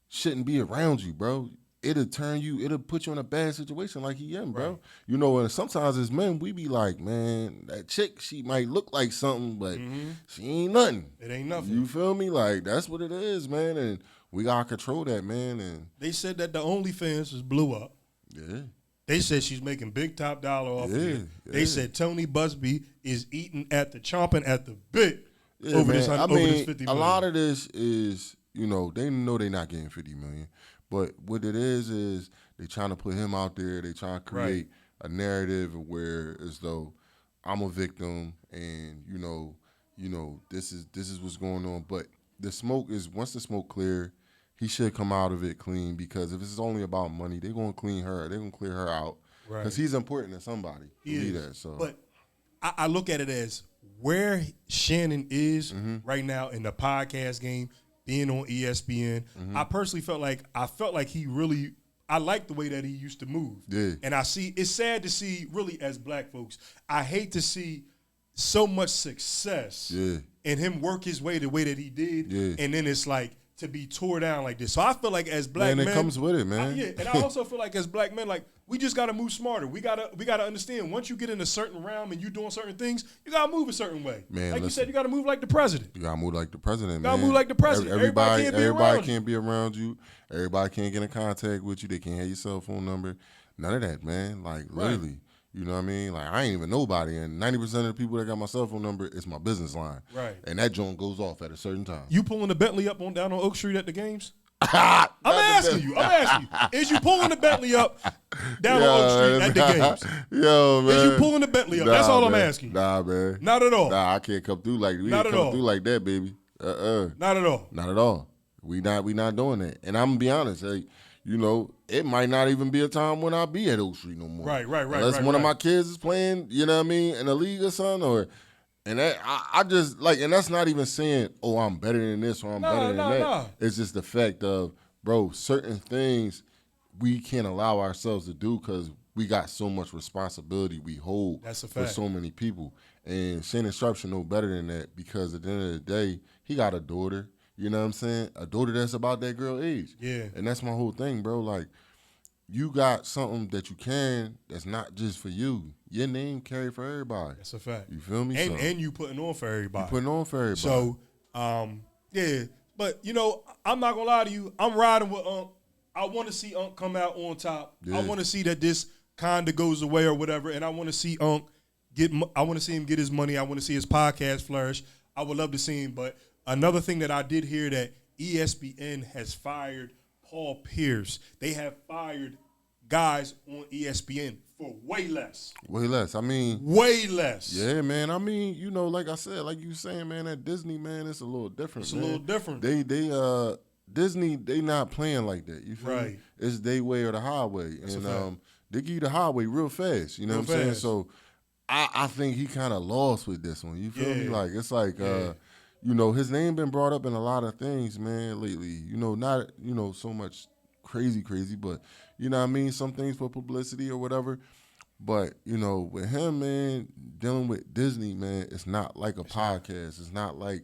shouldn't be around you, bro, it'll put you in a bad situation like he in, bro. Right. You know, and sometimes as men, we be like, man, that chick, she might look like something, but she ain't nothing. It ain't nothing. You feel me? Like, that's what it is, man, and we gotta control that, man. And they said that the OnlyFans was blew up. Yeah. They said she's making big top dollar off of it. They said Tony Busby is chomping at the bit over this $50 million. A lot of this is, you know they're not getting $50 million, but what it is they trying to put him out there. They trying to create a narrative where as though I'm a victim, and you know this is what's going on. But once the smoke clear, he should come out of it clean, because if it's only about money, they're gonna clean her. They're gonna clear her out, because he's important to somebody. He is. That, so. But I look at it as where Shannon is right now in the podcast game, being on ESPN. I personally felt like he really. I like the way that he used to move. Yeah. And it's sad to see, really, as black folks, I hate to see so much success and him work his way the way that he did. Yeah. And then it's like to be tore down like this. So I feel like as black men. It comes with it, man. And I also feel like as black men, like, we just got to move smarter. We gotta understand, once you get in a certain realm and you doing certain things, you got to move a certain way. Man, like you said, you got to move like the president. You got to move like the president, man. You got to move like the president. Everybody can't be around you. Everybody can't get in contact with you. They can't have your cell phone number. None of that, man. Like, literally. You know what I mean? Like, I ain't even nobody, and 90% of the people that got my cell phone number is my business line. Right. And that joint goes off at a certain time. You pulling the Bentley up down on Oak Street at the games? I'm asking you. Is you pulling the Bentley up down on Oak Street at the games? Yo, man. Is you pulling the Bentley up? That's all I'm asking you. Nah, man. Not at all. Nah, I can't come through like we can't come through like that, baby. Not at all. Not at all. We not doing that. And I'm gonna be honest, hey, you know, it might not even be a time when I'll be at Oak Street no more. Right. Unless one of my kids is playing, you know what I mean, in the league or something, and that I just like, and that's not even saying, oh, I'm better than this or I'm better than that. No. It's just the fact of, bro, certain things we can't allow ourselves to do because we got so much responsibility we hold for so many people. And Shannon Sharpe should know better than that, because at the end of the day, he got a daughter. You know what I'm saying? A daughter that's about that girl age. Yeah. And that's my whole thing, bro. Like, you got something that you that's not just for you. Your name carry for everybody. That's a fact. You feel me? And you putting on for everybody. You putting on for everybody. So, yeah. But, you know, I'm not going to lie to you. I'm riding with Unc. I want to see Unc come out on top. Yeah. I want to see that this kind of goes away or whatever. And I want to see Unc I want to see him get his money. I want to see his podcast flourish. I would love to see him. But another thing that I did hear, that ESPN has fired Paul Pierce. They have fired guys on ESPN for way less. Way less. I mean. Way less. Yeah, man. I mean, you know, like I said, like you saying, man, at Disney, man, it's a little different. It's a little different. Disney, they not playing like that. You feel me? It's their way or the highway. That's and they give you the highway real fast. You know what I'm saying? So I think he kind of lost with this one. You feel me? Like, it's like, you know, his name been brought up in a lot of things, man, lately. You know, not, you know, so much crazy, but, you know what I mean? Some things for publicity or whatever. But, you know, with him, man, dealing with Disney, man, it's not like a podcast. It's not like,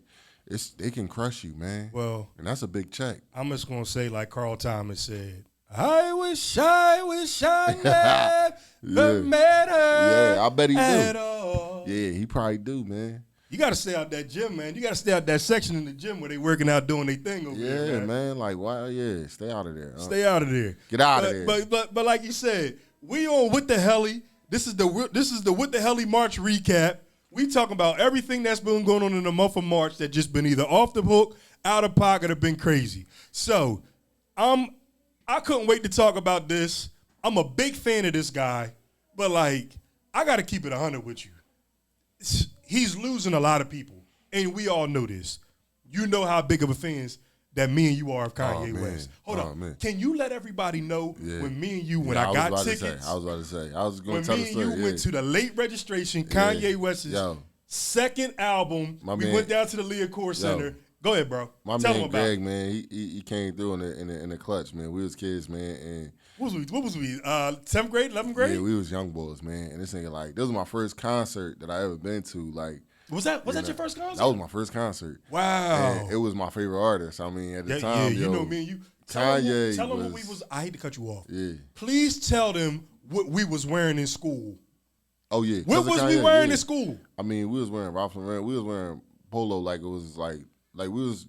they can crush you, man. Well. And that's a big check. I'm just going to say, like Carl Thomas said, I wish I never met her. Yeah, I bet he at do. All. Yeah, he probably do, man. You got to stay out that gym, man. You got to stay out that section in the gym where they working out doing their thing over there. Yeah, man. Like, why? Yeah, stay out of there. Stay out of there. Get out of there. But like you said, we on Wthelly. This is the Wthelly March recap. We talking about everything that's been going on in the month of March that just been either off the hook, out of pocket, or been crazy. So, I couldn't wait to talk about this. I'm a big fan of this guy, but like, I got to keep it 100 with you. He's losing a lot of people, and we all know this. You know how big of a fans that me and you are of Kanye West. Hold on. Man. Can you let everybody know when me and you, I got tickets? I was about to say. I was going to tell the story. When me and you went to the late registration, Kanye West's second album, we went down to the Leocore Center. Go ahead, bro. Tell him about Greg, it. man, he came through in the clutch, man. We was kids, man, and what was we? 10th grade, 11th grade? Yeah, we was young boys, man. And this nigga, like, this was my first concert that I ever been to. Like, was that your first concert? That was my first concert. Wow. And it was my favorite artist. I mean, at the time, you know me and you. tell them what we was. I hate to cut you off. Yeah. Please tell them what we was wearing in school. Oh yeah. What was we wearing in school? I mean, we was wearing Ralph Lauren. We was wearing polo like it was like we was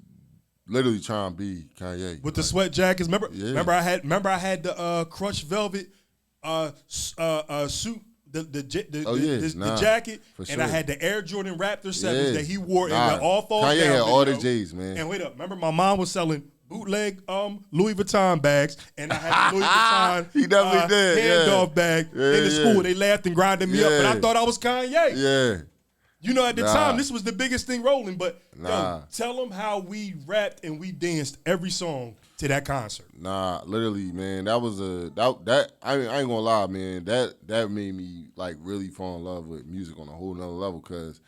literally trying to be Kanye with the sweat jackets. Remember I had the crushed velvet suit. The jacket, and I had the Air Jordan Raptor 7s that he wore in the All Falls Down Kanye had all the video. J's, man. And wait up, remember my mom was selling bootleg Louis Vuitton bags, and I had the Louis Vuitton he definitely did. handoff bag in the school. They laughed and grinded me up, but I thought I was Kanye. Yeah. You know, at the time, this was the biggest thing rolling. But yo, tell them how we rapped and we danced every song to that concert. Literally, man. That was that. I mean, I ain't gonna lie, man. That made me like really fall in love with music on a whole nother level because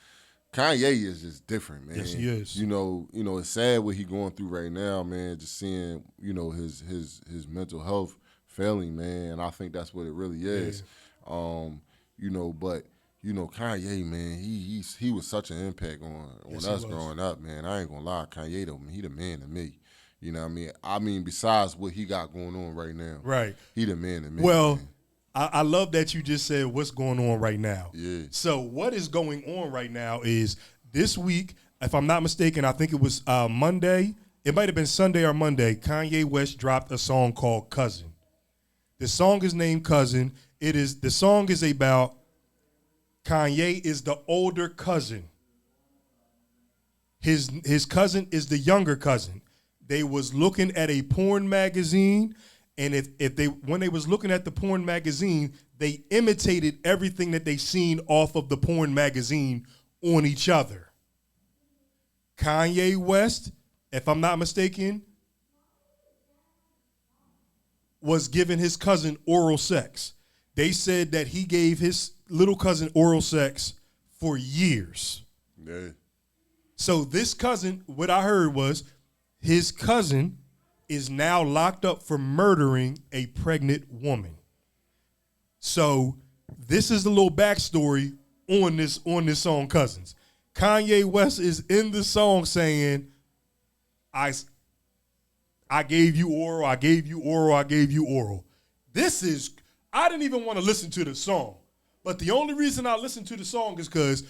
Kanye is just different, man. Yes, he is. You know, it's sad what he going through right now, man. Just seeing, his mental health failing, man. And I think that's what it really is. Yeah. But. Kanye, man, he was such an impact on us growing up, man. I ain't gonna lie, Kanye though, he the man to me. You know what I mean? I mean, besides what he got going on right now, right? He the man to me. Well, I love that you just said what's going on right now. Yeah. So what is going on right now is this week, if I'm not mistaken, I think it was Monday. It might have been Sunday or Monday. Kanye West dropped a song called "Cousin." The song is named "Cousin." The song is about. Kanye is the older cousin. His cousin is the younger cousin. They was looking at a porn magazine, and when they was looking at the porn magazine, they imitated everything that they seen off of the porn magazine on each other. Kanye West, if I'm not mistaken, was giving his cousin oral sex. They said that he gave his little cousin oral sex for years. Yeah. So this cousin, what I heard was his cousin is now locked up for murdering a pregnant woman. So this is the little backstory on this song, Cousins. Kanye West is in the song saying, I gave you oral, I gave you oral, I gave you oral. I didn't even want to listen to the song. But the only reason I listen to the song is because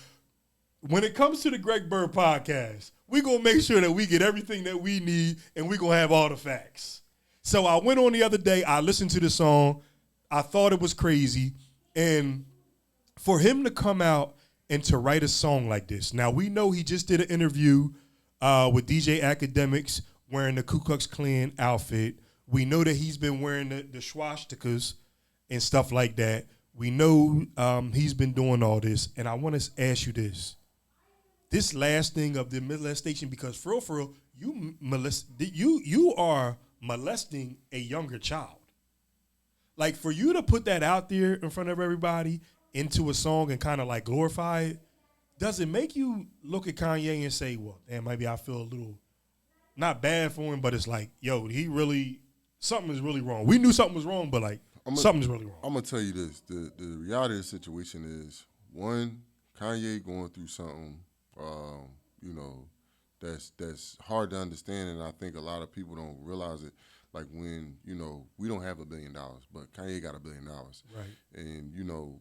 when it comes to the Greg Bird podcast, we're going to make sure that we get everything that we need and we're going to have all the facts. So I went on the other day, I listened to the song, I thought it was crazy, and for him to come out and to write a song like this. Now, we know he just did an interview with DJ Academics wearing the Ku Klux Klan outfit. We know that he's been wearing the swastikas and stuff like that. We know he's been doing all this, and I want to ask you this last thing of the molestation, because for real, you are molesting a younger child. Like, for you to put that out there in front of everybody into a song and kind of like glorify it, does it make you look at Kanye and say, well, damn, maybe I feel a little not bad for him, but it's like, yo, something is really wrong. We knew something was wrong, but like, something's really wrong. I'm going to tell you this. The reality of the situation is, one, Kanye going through something, that's hard to understand, and I think a lot of people don't realize it. Like when, we don't have $1 billion, but Kanye got $1 billion. Right. And,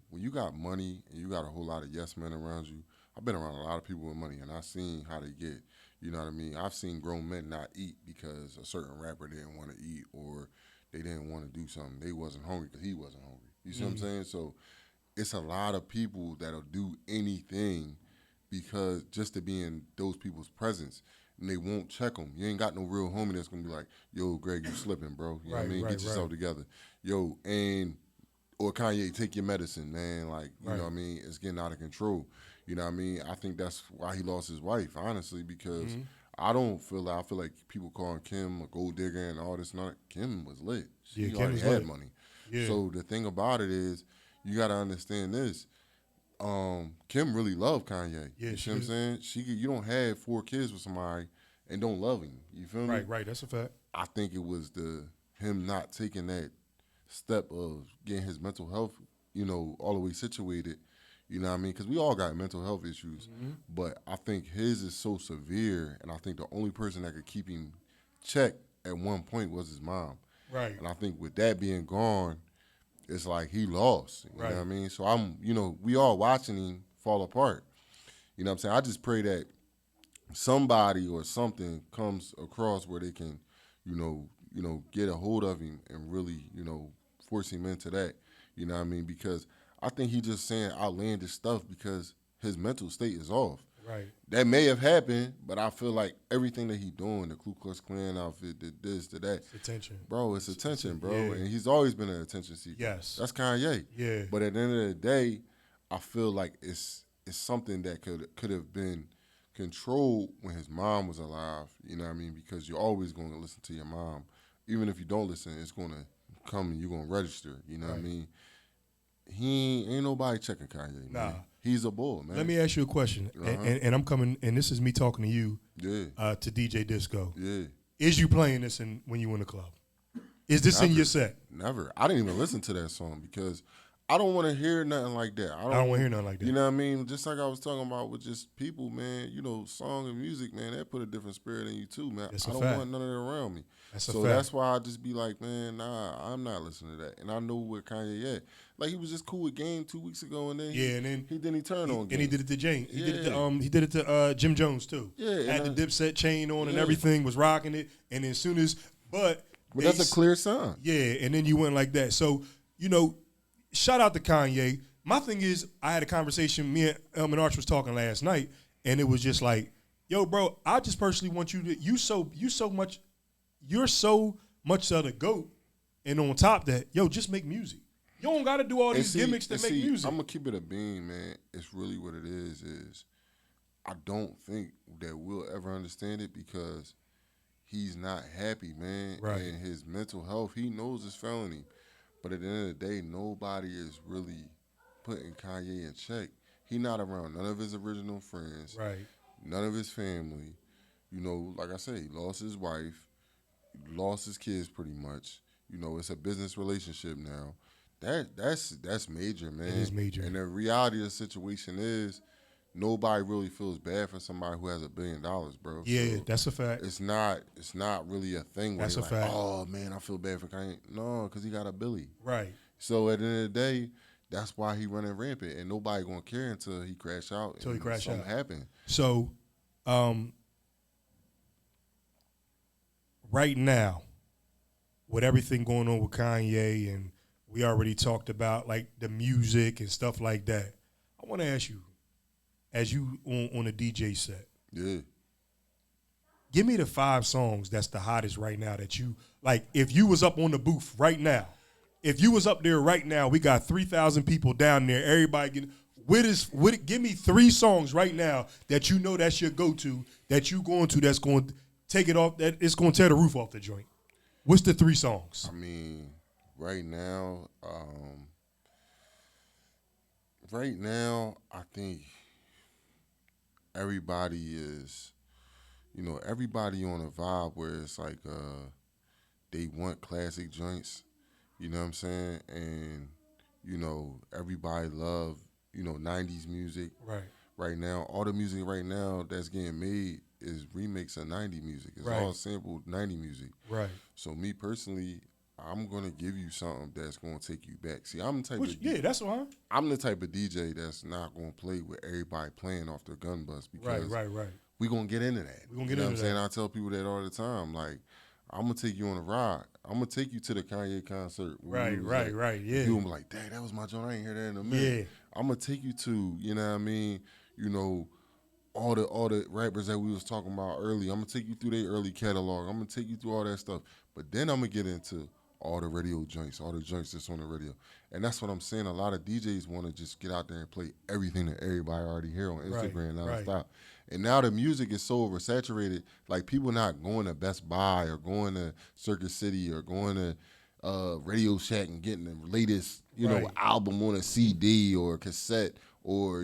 when you got money and you got a whole lot of yes men around you, I've been around a lot of people with money, and I've seen how they get, you know what I mean? I've seen grown men not eat because a certain rapper didn't want to eat, or they didn't want to do something. They wasn't hungry because he wasn't hungry. You see what I'm saying? So it's a lot of people that'll do anything because just to be in those people's presence, and they won't check them. You ain't got no real homie that's going to be like, yo, Greg, you slipping, bro. You know what I mean? Get yourself together. Yo, or Kanye, take your medicine, man. Like, you know what I mean? It's getting out of control. You know what I mean? I think that's why he lost his wife, honestly, because I feel like people calling Kim a gold digger and all this. Not Kim was lit. She already had money. Yeah. So the thing about it is, you got to understand this. Kim really loved Kanye. Yeah, you see what I'm saying? You don't have 4 kids with somebody and don't love him. You feel me? Right. That's a fact. I think it was him not taking that step of getting his mental health, all the way situated. You know what I mean? Because we all got mental health issues, but I think his is so severe, and I think the only person that could keep him checked at one point was his mom. Right. And I think with that being gone, it's like he lost. You know what I mean? So we all watching him fall apart. You know what I'm saying? I just pray that somebody or something comes across where they can, get a hold of him and really, force him into that. You know what I mean? Because I think he just saying outlandish stuff because his mental state is off. Right. That may have happened, but I feel like everything that he doing, the Ku Klux Klan outfit, this, that. It's attention. Bro, it's attention, bro. Yeah. And he's always been an attention seeker. Yes. That's Kanye. Yeah. But at the end of the day, I feel like it's something that could have been controlled when his mom was alive. You know what I mean? Because you're always going to listen to your mom. Even if you don't listen, it's going to come and you're going to register. You know what I mean? He ain't nobody checking Kanye, man. Nah. He's a bull, man. Let me ask you a question, and I'm coming, and this is me talking to you, to DJ Disko. Yeah. Is you playing this when you in the club? Is this in your set? Never. I didn't even listen to that song because I don't want to hear nothing like that. I don't want to hear nothing like that. You know what I mean? Just like I was talking about with just people, man, song and music, man, that put a different spirit in you too, man. I don't want none of that around me. That's why I just be like, man, nah, I'm not listening to that. And I know where Kanye at. Like he was just cool with Game 2 weeks ago, and then he turned on Game. And he did it to Jane. He did it to Jim Jones too. Yeah, had the Dipset chain on and everything, was rocking it. And as soon as, but that's a clear sign. Yeah, and then you went like that. So shout out to Kanye. My thing is, I had a conversation. Me and Elman Arch was talking last night, and it was just like, yo, bro, I just personally want you to. You're so much of the GOAT, and on top of that, yo, just make music. You don't got to do all these gimmicks to make music. I'm gonna keep it a bean, man. It's really what it is. I don't think that we'll ever understand it because he's not happy, man. Right. And his mental health, he knows it's felony. But at the end of the day, nobody is really putting Kanye in check. He not around none of his original friends. Right. None of his family. Like I say, he lost his wife, lost his kids pretty much. It's a business relationship now. That's major, man. It is major. And the reality of the situation is nobody really feels bad for somebody who has $1 billion, bro. Yeah, so that's a fact. It's not really a thing where that's you're a like, fact. oh man, I feel bad for Kanye. No, because he got $1 billion. Right. So at the end of the day, that's why he running rampant, and nobody gonna care until he crash out. Until he crash out. Something happen. So, right now, with everything going on with Kanye, and we already talked about like the music and stuff like that, I want to ask you, as you on a DJ set, give me the 5 songs that's the hottest right now that you like. If you was up on the booth right now, if you was up there right now, we got 3,000 people down there. Everybody give me 3 songs right now that you know that's your go-to, that you going to, that's going to take it off, that it's going to tear the roof off the joint. What's the 3 songs? I mean, right now, I think everybody is, everybody on a vibe where it's like they want classic joints, you know what I'm saying? And, everybody love, 90s music. Right. Right now, all the music right now that's getting made is remix of 90 music. It's all sampled 90 music. Right. So me personally, I'm gonna give you something that's gonna take you back. See, I'm the type that's why. I'm the type of DJ that's not gonna play with everybody playing off the gun bus because right. we gonna get into that. We gonna get into what I'm saying? I tell people that all the time. Like, I'm gonna take you on a ride. I'm gonna take you to the Kanye concert. Right. Yeah. You gonna be like, dang, that was my joint. I ain't hear that in a minute. Yeah. I'm gonna take you to, you know what I mean? All the rappers that we was talking about earlier. I'm gonna take you through their early catalog. I'm gonna take you through all that stuff. But then I'm gonna get into all the radio joints, all the joints that's on the radio. And that's what I'm saying. A lot of DJs want to just get out there and play everything that everybody already hear on Instagram nonstop. And now the music is so oversaturated, like people not going to Best Buy or going to Circuit City or going to Radio Shack and getting the latest, album on a CD or a cassette or,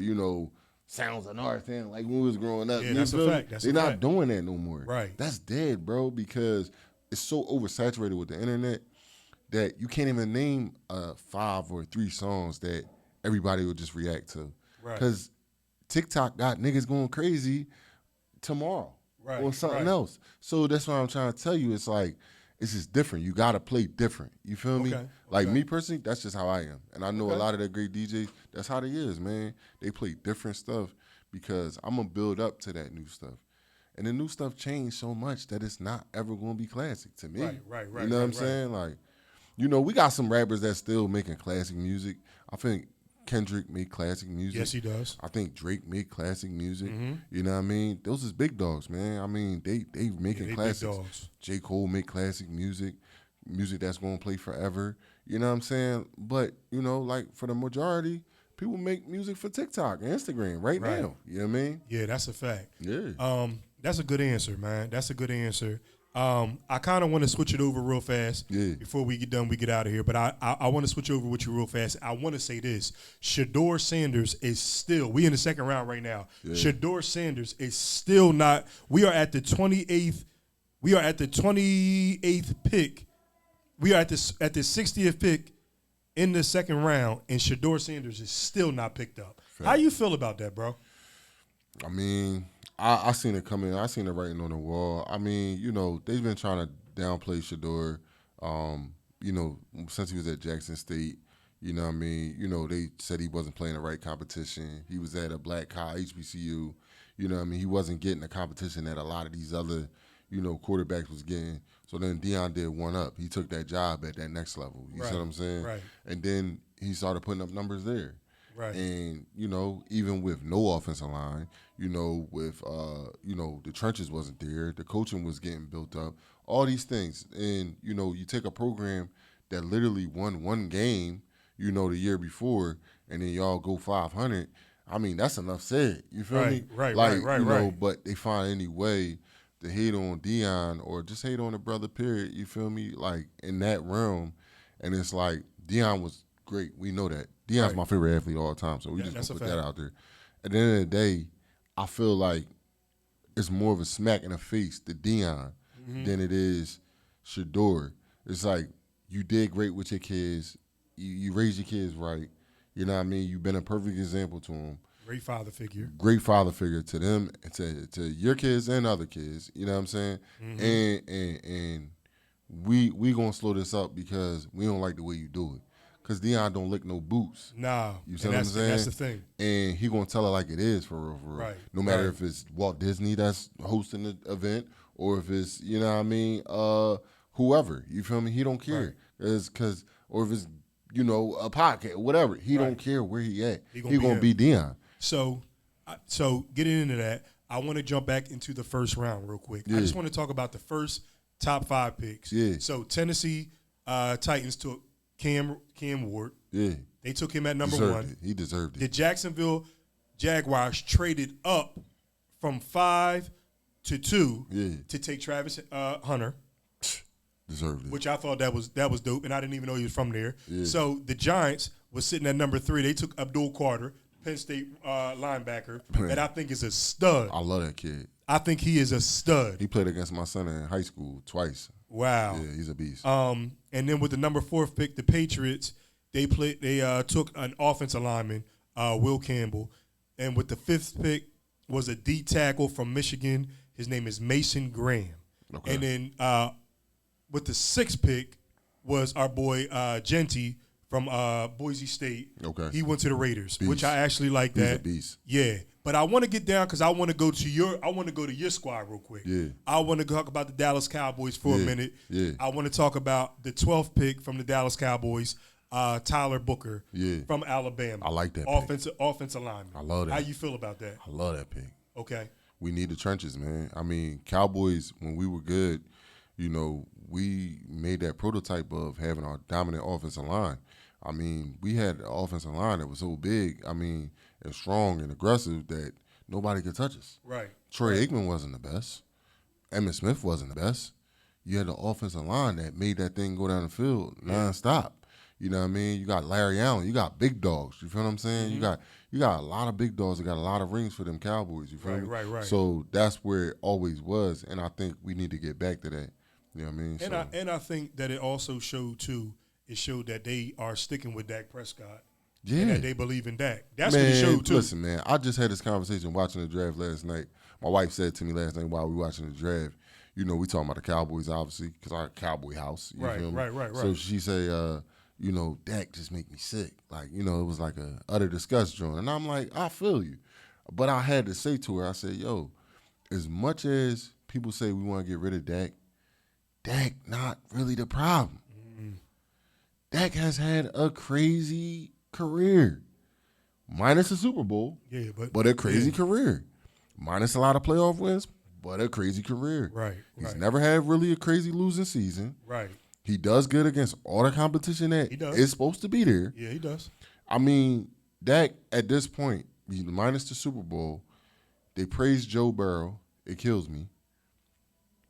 Sounds of North End, like when we was growing up. Yeah, that's a fact. They're not doing that no more. Right. That's dead, bro, because it's so oversaturated with the internet that you can't even name 5 or 3 songs that everybody will just react to. Right. Because TikTok got niggas going crazy tomorrow. on something else. So that's what I'm trying to tell you. It's like, it's just different. You got to play different. You feel me? Like me personally, that's just how I am. And I know a lot of the great DJs, that's how they is, man. They play different stuff because I'm going to build up to that new stuff. And the new stuff changed so much that it's not ever going to be classic to me. Right. You know what I'm saying? Like, you know, we got some rappers that still making classic music. I think Kendrick make classic music. Yes, he does. I think Drake make classic music. Mm-hmm. You know what I mean? Those is big dogs, man. I mean, they making classics. Big dogs. J. Cole make classic music that's going to play forever. You know what I'm saying? But, you know, like for the majority, people make music for TikTok and Instagram right now. You know what I mean? Yeah, that's a fact. Yeah. That's a good answer, man. That's a good answer. I kind of want to switch it over real fast. Yeah. Before we get done, we get out of here. But I want to switch over with you real fast. I want to say this. Shador Sanders is still, we in the second round right now. Yeah. Shador Sanders is still not, we are at the 28th pick. We are at the 60th pick in the second round, and Shador Sanders is still not picked up. Fair. How you feel about that, bro? I mean, I seen it coming. I seen it writing on the wall. I mean, you know, they've been trying to downplay Shador, you know, since he was at Jackson State. You know what I mean? You know, they said he wasn't playing the right competition. He was at a black college, HBCU. You know what I mean? He wasn't getting the competition that a lot of these other, you know, quarterbacks was getting. So then Deion did one up. He took that job at that next level. You see what I'm saying? Right. And then he started putting up numbers there. Right. And, you know, even with no offensive line, you know, with, you know, the trenches wasn't there. The coaching was getting built up. All these things. And, you know, you take a program that literally won one game, you know, the year before, and then y'all go 500. I mean, that's enough said. You feel me? Right, like, you know, but they find any way to hate on Deion or just hate on the brother, period. You feel me? Like, in that realm. And it's like, Deion was great. We know that. Deion's my favorite athlete all the time, so we just gonna put that out there. At the end of the day, I feel like it's more of a smack in the face to Deion than it is Shador. It's like, you did great with your kids. You raised your kids right. You know what I mean? You've been a perfect example to them. Great father figure. Great father figure to them, to your kids and other kids. You know what I'm saying? And we gonna slow this up because we don't like the way you do it. Because Deion don't lick no boots. Nah. You see what I'm saying? That's the thing. And he going to tell it like it is, for real, for real. Right. No matter if it's Walt Disney that's hosting the event or if it's, you know what I mean, whoever. You feel me? He don't care. Or if it's, you know, a podcast, whatever. He don't care where he at. He going to be Deion. So getting into that, I want to jump back into the first round real quick. I just want to talk about the first top 5 picks. Yeah. So Tennessee Titans took Cam Ward. Yeah. They took him at number deserved 1. It. He deserved it. The Jacksonville Jaguars traded up from 5 to 2 to take Travis Hunter. Deserved it. Which I thought that was dope, and I didn't even know he was from there. Yeah. So the Giants was sitting at number 3. They took Abdul Carter, Penn State linebacker, that I think is a stud. I love that kid. I think he is a stud. He played against my son in high school twice. Wow. Yeah, he's a beast. And then with the number 4 pick, the Patriots, they took an offensive lineman, Will Campbell, and with the 5th pick was a D tackle from Michigan. His name is Mason Graham. Okay. And then with the 6th pick was our boy Genty from Boise State. Okay. He went to the Raiders, beast. which I actually like that. He's a beast. Yeah. But I want to get down because I want to go to your squad real quick. Yeah. I want to talk about the Dallas Cowboys for a minute. Yeah. I want to talk about the 12th pick from the Dallas Cowboys, Tyler Booker from Alabama. I like that offensive lineman. I love that. How you feel about that? I love that pick. Okay. We need the trenches, man. I mean, Cowboys, when we were good, you know, we made that prototype of having our dominant offensive line. I mean, we had an offensive line that was so big, I mean, and strong and aggressive that nobody could touch us. Right. Troy Aikman wasn't the best. Emmitt Smith wasn't the best. You had the offensive line that made that thing go down the field nonstop. You know what I mean? You got Larry Allen. You got big dogs. You feel what I'm saying? You got a lot of big dogs that got a lot of rings for them Cowboys. You feel me? Right. So that's where it always was, and I think we need to get back to that. You know what I mean? And I think that it also showed too. It showed that they are sticking with Dak Prescott. Yeah. And that they believe in Dak. That's what he showed, too. Listen, man, I just had this conversation watching the draft last night. My wife said to me last night while we were watching the draft, we talking about the Cowboys, obviously, because our Cowboy house. You feel me? Right. So she said, Dak just make me sick. Like, it was like a utter disgust joint. And I'm like, I feel you. But I had to say to her, I said, yo, as much as people say we want to get rid of Dak not really the problem. Mm-hmm. Dak has had a crazy career. Minus the Super Bowl, but a crazy career. Minus a lot of playoff wins, but a crazy career. Right. He's never had really a crazy losing season. Right. He does good against all the competition that is supposed to be there. Yeah, he does. I mean, Dak, at this point, minus the Super Bowl, they praise Joe Burrow. It kills me.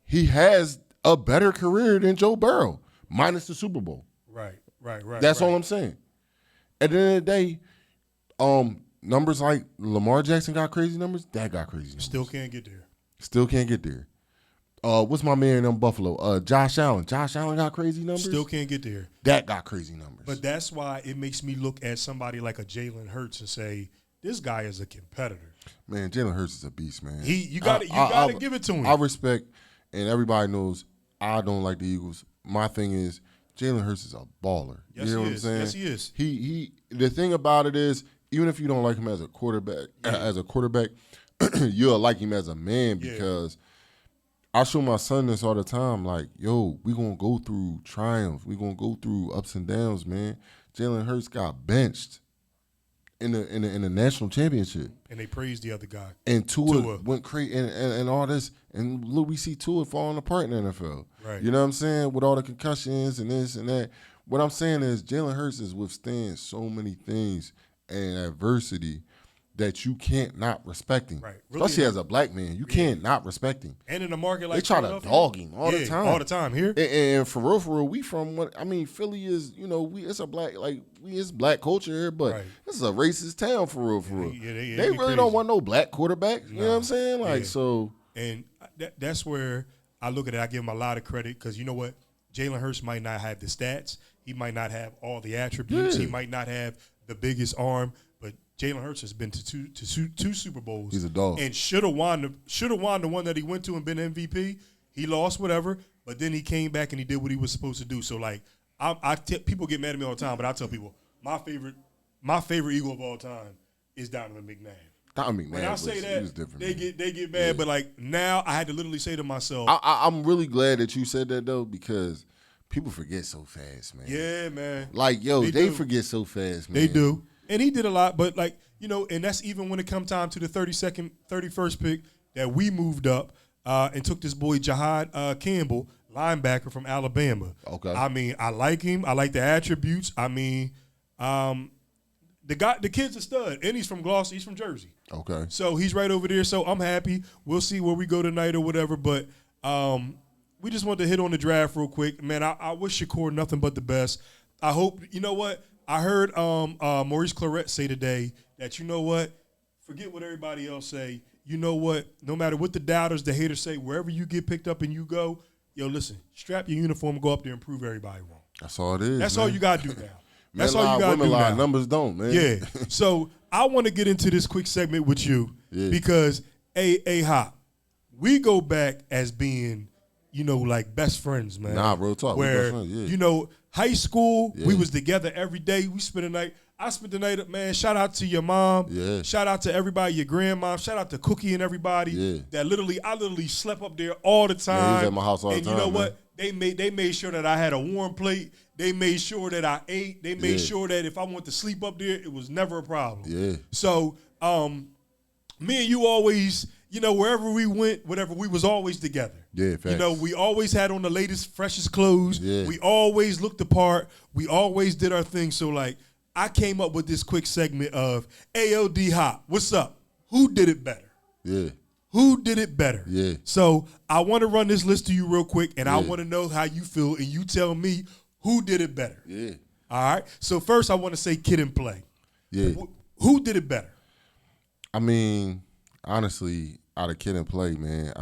He has a better career than Joe Burrow, minus the Super Bowl. Right. That's all I'm saying. At the end of the day, numbers like Lamar Jackson got crazy numbers. Dak got crazy numbers. Still can't get there. What's my man in Buffalo? Josh Allen. Josh Allen got crazy numbers. Still can't get there. Dak got crazy numbers. But that's why it makes me look at somebody like a Jalen Hurts and say, this guy is a competitor. Man, Jalen Hurts is a beast, man. You got to give it to him. I respect, and everybody knows I don't like the Eagles. My thing is Jalen Hurts is a baller. Yes, you know what I'm saying? Yes, he is. He the thing about it is, even if you don't like him as a quarterback, you'll like him as a man because I show my son this all the time. Like, yo, we gonna go through triumphs. We gonna go through ups and downs, man. Jalen Hurts got benched in the national championship, and they praised the other guy. And Tua went crazy, and all this. And look, we see Tua falling apart in the NFL. Right. You know what I'm saying? With all the concussions and this and that. What I'm saying is Jalen Hurts is withstand so many things and adversity that you can't not respect him. Right. Really, especially as a black man, you can't not respect him. And in a market like they try to dog him all the time. All the time here. And for real, we from what I mean, Philly is, it's a black it's black culture here, but this is a racist town for real. They really don't want no black quarterback. You know what I'm saying? So. And that's where I look at it. I give him a lot of credit because you know what? Jalen Hurts might not have the stats. He might not have all the attributes. He might not have the biggest arm. But Jalen Hurts has been to two Super Bowls. He's a dog. And should have won the one that he went to and been MVP. He lost whatever, but then he came back and he did what he was supposed to do. So people get mad at me all the time, but I tell people my favorite Eagle of all time is Donovan McNabb. When I say that, they get mad, but now I had to literally say to myself, I'm really glad that you said that though, because people forget so fast, man. Yeah, man. They forget so fast, man. They do. And he did a lot, but and that's even when it come time to the 31st pick that we moved up and took this boy Jahad Campbell, linebacker from Alabama. Okay. I mean, I like him. I like the attributes. I mean, the kid's a stud, and he's from Gloucester. He's from Jersey. Okay. So he's right over there. So I'm happy. We'll see where we go tonight or whatever. But we just wanted to hit on the draft real quick. Man, I wish Shakur nothing but the best. I hope, you know what? I heard Maurice Claret say today that, you know what? Forget what everybody else say. You know what? No matter what the doubters, the haters say, wherever you get picked up and you go, yo, listen, strap your uniform and go up there and prove everybody wrong. That's all it is. That's man. all you got to do now. That's all you got to do now. Numbers don't, man. Yeah. So I want to get into this quick segment with you because, Hop, we go back as being, best friends, man. Nah, real talk. Where, high school, we was together every day. We spent the night. I spent the night, man. Shout out to your mom. Yeah. Shout out to everybody, your grandma. Shout out to Cookie and everybody. Yeah. That I literally slept up there all the time. Yeah, he was at my house all the time. And you know man. what? They made sure that I had a warm plate. They made sure that I ate. They made sure that if I wanted to sleep up there, it was never a problem. Yeah. So, me and you always, wherever we went, whatever, we was always together. Yeah, facts. We always had on the latest, freshest clothes. Yeah. We always looked the part. We always did our thing. So, I came up with this quick segment of AOD Hop. What's up? Who did it better? Yeah. Who did it better? Yeah. So, I want to run this list to you real quick, and I want to know how you feel, and you tell me who did it better. Yeah. All right? So, first, I want to say Kid and Play. Yeah. Who did it better? I mean, honestly, out of Kid and Play, man,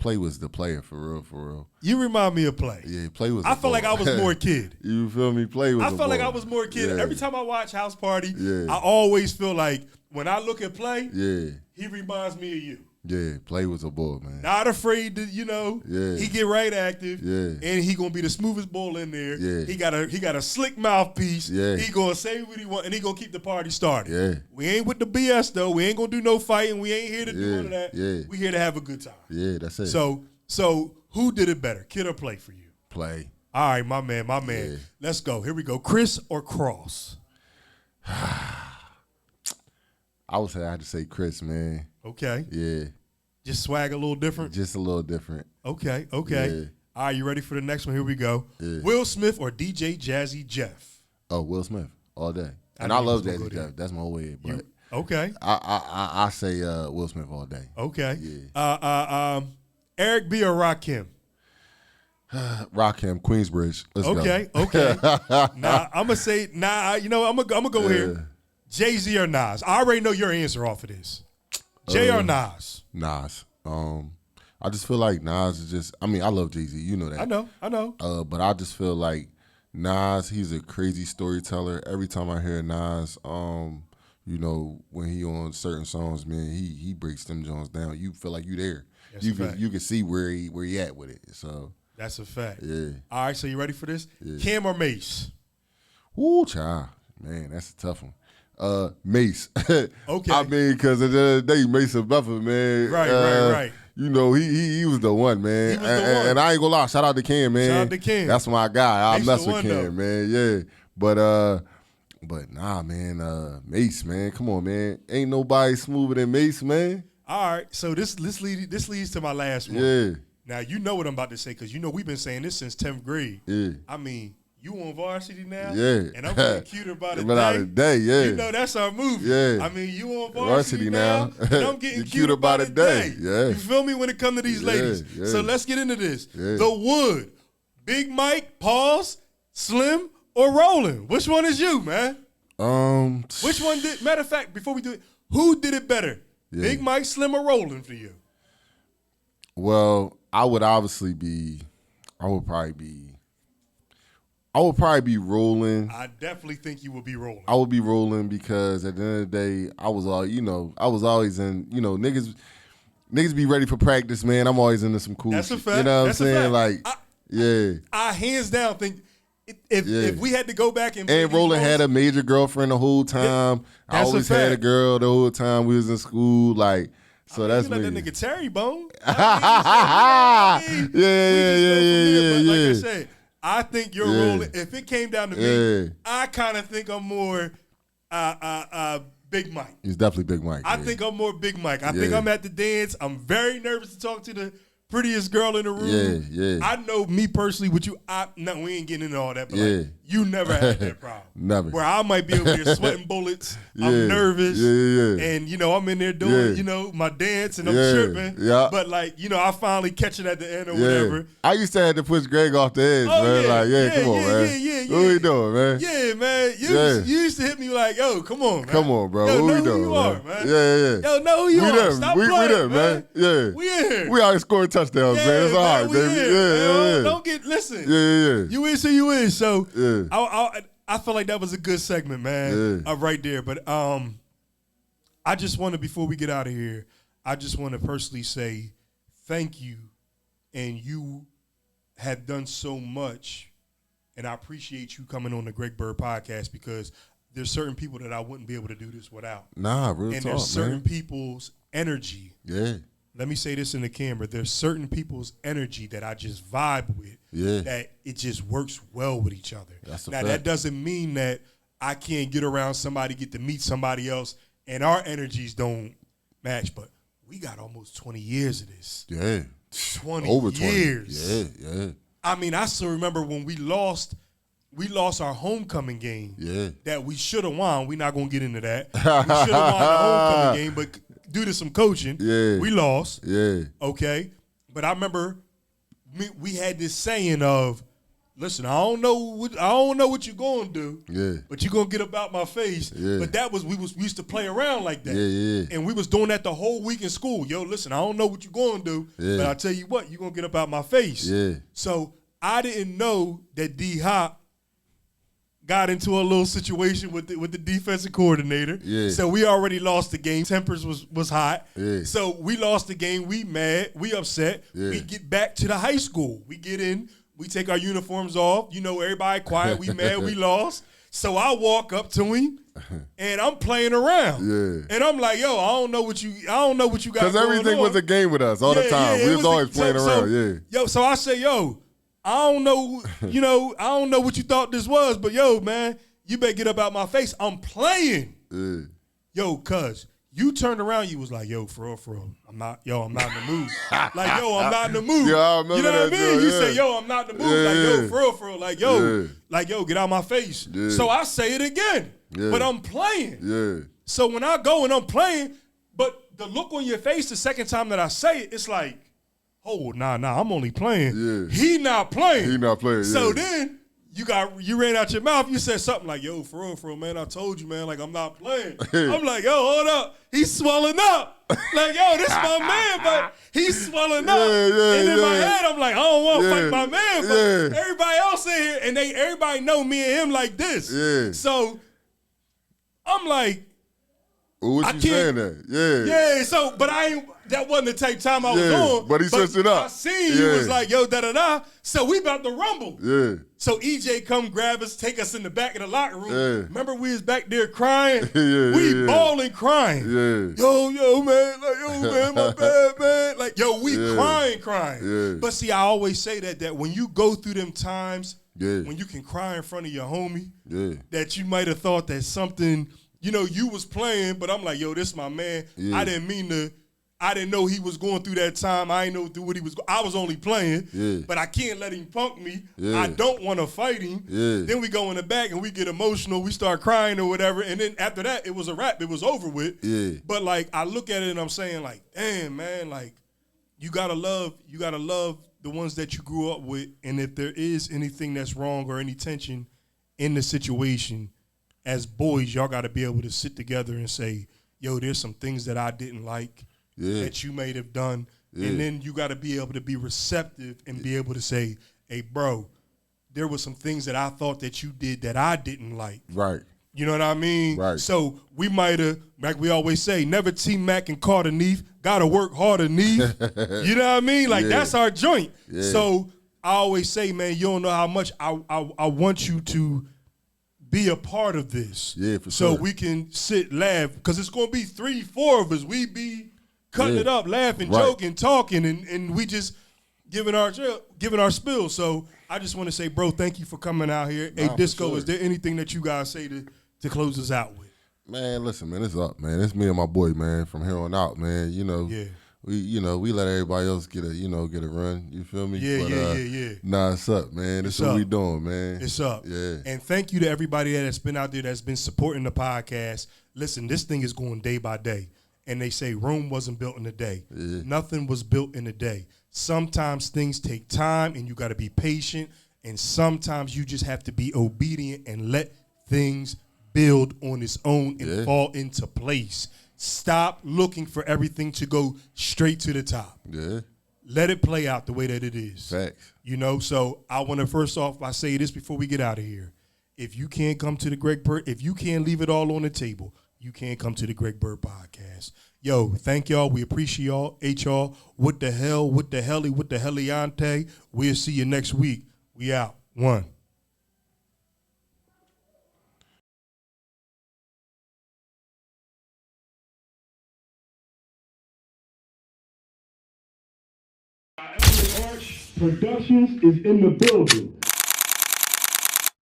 Play was the player for real. You remind me of Play. Yeah, Play was. I felt like I was more kid. You feel me? Play was. I felt like I was more kid. Yeah. Every time I watch House Party, Yeah. I always feel like when I look at Play, Yeah. he reminds me of you. Yeah, Play was a boy, man. Not afraid to, he get right active. Yeah. And he gonna be the smoothest bull in there. Yeah. He got a slick mouthpiece. Yeah. He gonna say what he want and he gonna keep the party started. Yeah. We ain't with the BS though. We ain't gonna do no fighting. We ain't here to do none of that. Yeah. We here to have a good time. Yeah, that's it. So who did it better, Kid or Play for you? Play. All right, my man. Yeah. Let's go. Here we go. Chris or Cross? I would say I had to say Chris, man. Okay. Yeah. Just swag a little different? Just a little different. Okay. Yeah. All right, you ready for the next one? Here we go. Yeah. Will Smith or DJ Jazzy Jeff? Oh, Will Smith all day. And knew I you love was gonna Jazzy go there. Jeff. That's my way. But Okay. I say Will Smith all day. Okay. Yeah. Eric B or Rakim? Rockham, Queensbridge. Let's go. Okay. Nah, I'm gonna say I'm gonna go here. Jay-Z or Nas? I already know your answer off of this. Jay or Nas? Nas. I just feel like Nas is just. I mean, I love Jay-Z. You know that. I know. But I just feel like Nas. He's a crazy storyteller. Every time I hear Nas, when he on certain songs, man, he breaks them joints down. You feel like you there. That's you a fact. can you can see where he at with it. So That's a fact. yeah. All right, so you ready for this? Yeah. Cam or Mace? Ooh, child, man, that's a tough one. Mace. Okay. I mean, because at the end of the day, Mace and Buffer, man. Right. You know, he was the one, man. He was the one. And I ain't gonna lie, shout out to Cam, man. Shout out to Cam. That's my guy. I Mace mess the with one, Cam, though. man. Yeah. But nah, man. Mace, man. Come on, man. Ain't nobody smoother than Mace, man. All right, so this leads to my last one. Yeah. Now, you know what I'm about to say because we've been saying this since 10th grade. Yeah. I mean, you on varsity now? Yeah. And I'm getting cuter by the By day. the day, yeah. You know that's our movie. Yeah. I mean, you on varsity Varsity now, now. and I'm getting You're cuter by the day. Yeah. You feel me when it comes to these ladies? Yeah. So let's get into this. Yeah. The Wood, Big Mike, Pause, Slim, or Rollin'? Which one is you, man? Which one did? Matter of fact, before we do it, who did it better? Yeah. Big Mike, Slim, or Rollin' for you? Well, I would probably be rolling. I definitely think you will be rolling. I would be rolling because at the end of the day, I was always in, niggas be ready for practice, man. I'm always into some cool That's a shit. fact. You know what I'm That's a saying? fact. Like, yeah. I hands down think if we had to go back and Roland had a major girlfriend the whole time. I That's a always had a fact. girl the whole time we was in school. Like, so that's you me. like that nigga Terry Bone. Yeah. Like I said, I think you're Yeah. rolling. If it came down to me, I kind of think I'm more Big Mike. He's definitely Big Mike. I think I'm more Big Mike. I think Yeah. I'm at the dance. I'm very nervous to talk to the prettiest girl in the room. Yeah. I know me personally with you. We ain't getting into all that, but Yeah. like, you never had that problem. Never. Where I might be over here sweating bullets. I'm nervous. Yeah. And, I'm in there doing, my dance and I'm tripping. Yeah. But, like, I finally catch it at the end or whatever. I used to have to push Greg off the edge, man. Come on, man. Yeah. What we doing, man? Yeah, man. You used to hit me like, yo, come on, man. Come on, bro. Yo, What know we who doing, you man? are, man. Yeah. Yo, know who you are. Them. Stop we playing, them, man. Yeah. We in here. We already scoring touchdowns, man. It's all right, we baby. here. Yeah. Don't get, listen. Yeah. You is who you is. So Yeah. I feel like that was a good segment, man, right there. But I just want to, before we get out of here, I just want to personally say thank you. And you have done so much. And I appreciate you coming on the Greg Bird podcast because there's certain people that I wouldn't be able to do this without. Nah, real and talk, there's certain man. people's energy. Yeah. Let me say this in the camera. There's certain people's energy that I just vibe with. Yeah. That it just works well with each other. That's a now, fact. that doesn't mean that I can't get around somebody, get to meet somebody else, and our energies don't match. But we got almost 20 years of this. Yeah. 20 Over 20 years. Yeah. I mean, I still remember when we lost our homecoming game. Yeah. That we should have won. We're not going to get into that. We should have won the homecoming game, but due to some coaching, we lost. Yeah. Okay? But I remember we had this saying of, listen, I don't know what you're gonna do. Yeah. But you're gonna get up out my face. Yeah. But that was we used to play around like that. Yeah. And we was doing that the whole week in school. Yo, listen, I don't know what you're gonna do, but I tell you what, you're gonna get up out my face. Yeah. So I didn't know that D Hop got into a little situation with the defensive coordinator. Yeah. So we already lost the game. Tempers was hot. Yeah. So we lost the game. We mad. We upset. Yeah. We get back to the high school. We get in. We take our uniforms off. You know, everybody quiet. We mad. We lost. So I walk up to him, and I'm playing around. Yeah. And I'm like, yo, I don't know what you got going on. Because everything was a game with us all the time. We was always playing around. Yo, so I say, yo, I don't know, I don't know what you thought this was, but yo, man, you better get up out my face. I'm playing. Yeah. Yo, cuz. You turned around, you was like, yo, for real, I'm not in the mood. Like, yo, I'm not in the mood. Yeah, I remember you know what I mean? Joe, You say, yo, I'm not in the mood. Like, yo, for real. Like, yo, get out my face. Yeah. So I say it again, but I'm playing. Yeah. So when I go and I'm playing, but the look on your face the second time that I say it, it's like, oh, nah, I'm only playing. Yeah. He not playing. So yeah. then you ran out your mouth. You said something like, yo, for real, man, I told you, man, like, I'm not playing. I'm like, yo, hold up. He's swelling up. Like, yo, this my man, but he's swelling up. And in my head, I'm like, I don't want to fight my man, but everybody else in here, and everybody know me and him like this. Yeah. So I'm like, what you saying that? Yeah. Yeah, so, but that wasn't the type time I was on. But he switched it up. I seen you was like, yo, da-da-da. So we about to rumble. Yeah. So EJ come grab us, take us in the back of the locker room. Yeah. Remember we was back there crying? We bawling, crying. Yeah. Yo, man. Like, yo, man, my bad, man. Like, yo, we crying. Yeah. But see, I always say that when you go through them times, Yeah. when you can cry in front of your homie, Yeah. that you might have thought that something, you was playing, but I'm like, yo, this my man. Yeah. I didn't know he was going through that time. I didn't know through what he was. I was only playing, but I can't let him punk me. Yeah. I don't want to fight him. Yeah. Then we go in the back and we get emotional. We start crying or whatever. And then after that, it was a wrap. It was over with. Yeah. But like I look at it and I'm saying like, damn man, like you gotta love the ones that you grew up with. And if there is anything that's wrong or any tension in the situation, as boys, y'all got to be able to sit together and say, yo, there's some things that I didn't like that you may have done. And then you got to be able to be receptive and be able to say, hey, bro, there were some things that I thought that you did that I didn't like. Right. You know what I mean? Right. So we might have, like we always say, never T-Mac and Carter Neef. Got to work harder, Neef. You know what I mean? Like, that's our joint. Yeah. So I always say, man, you don't know how much I want you to be a part of this. Yeah, for sure. So we can sit, laugh, because it's going to be 3-4 of us. We be cutting it up, laughing, joking, talking, and we just giving our spill. So I just want to say, bro, thank you for coming out here. Hey, Disco, is there anything that you guys say to close us out with? Man, listen, man, it's up, man. It's me and my boy, man, from here on out, man. We let everybody else get a run. You feel me? Yeah. Nah, it's up, man. This is what we doing, man. It's up. Yeah. And thank you to everybody that's been out there that's been supporting the podcast. Listen, this thing is going day by day. And they say Rome wasn't built in a day. Yeah. Nothing was built in a day. Sometimes things take time and you got to be patient. And sometimes you just have to be obedient and let things build on its own and fall into place. Stop looking for everything to go straight to the top. Yeah. Let it play out the way that it is. Facts. So I want to first off, I say this before we get out of here. If you can't come to the Greg Bird, if you can't leave it all on the table, you can't come to the Greg Bird podcast. Yo, thank y'all. We appreciate y'all. What the hell? What the helly? What the heliante? We'll see you next week. We out. One. Productions is in the building.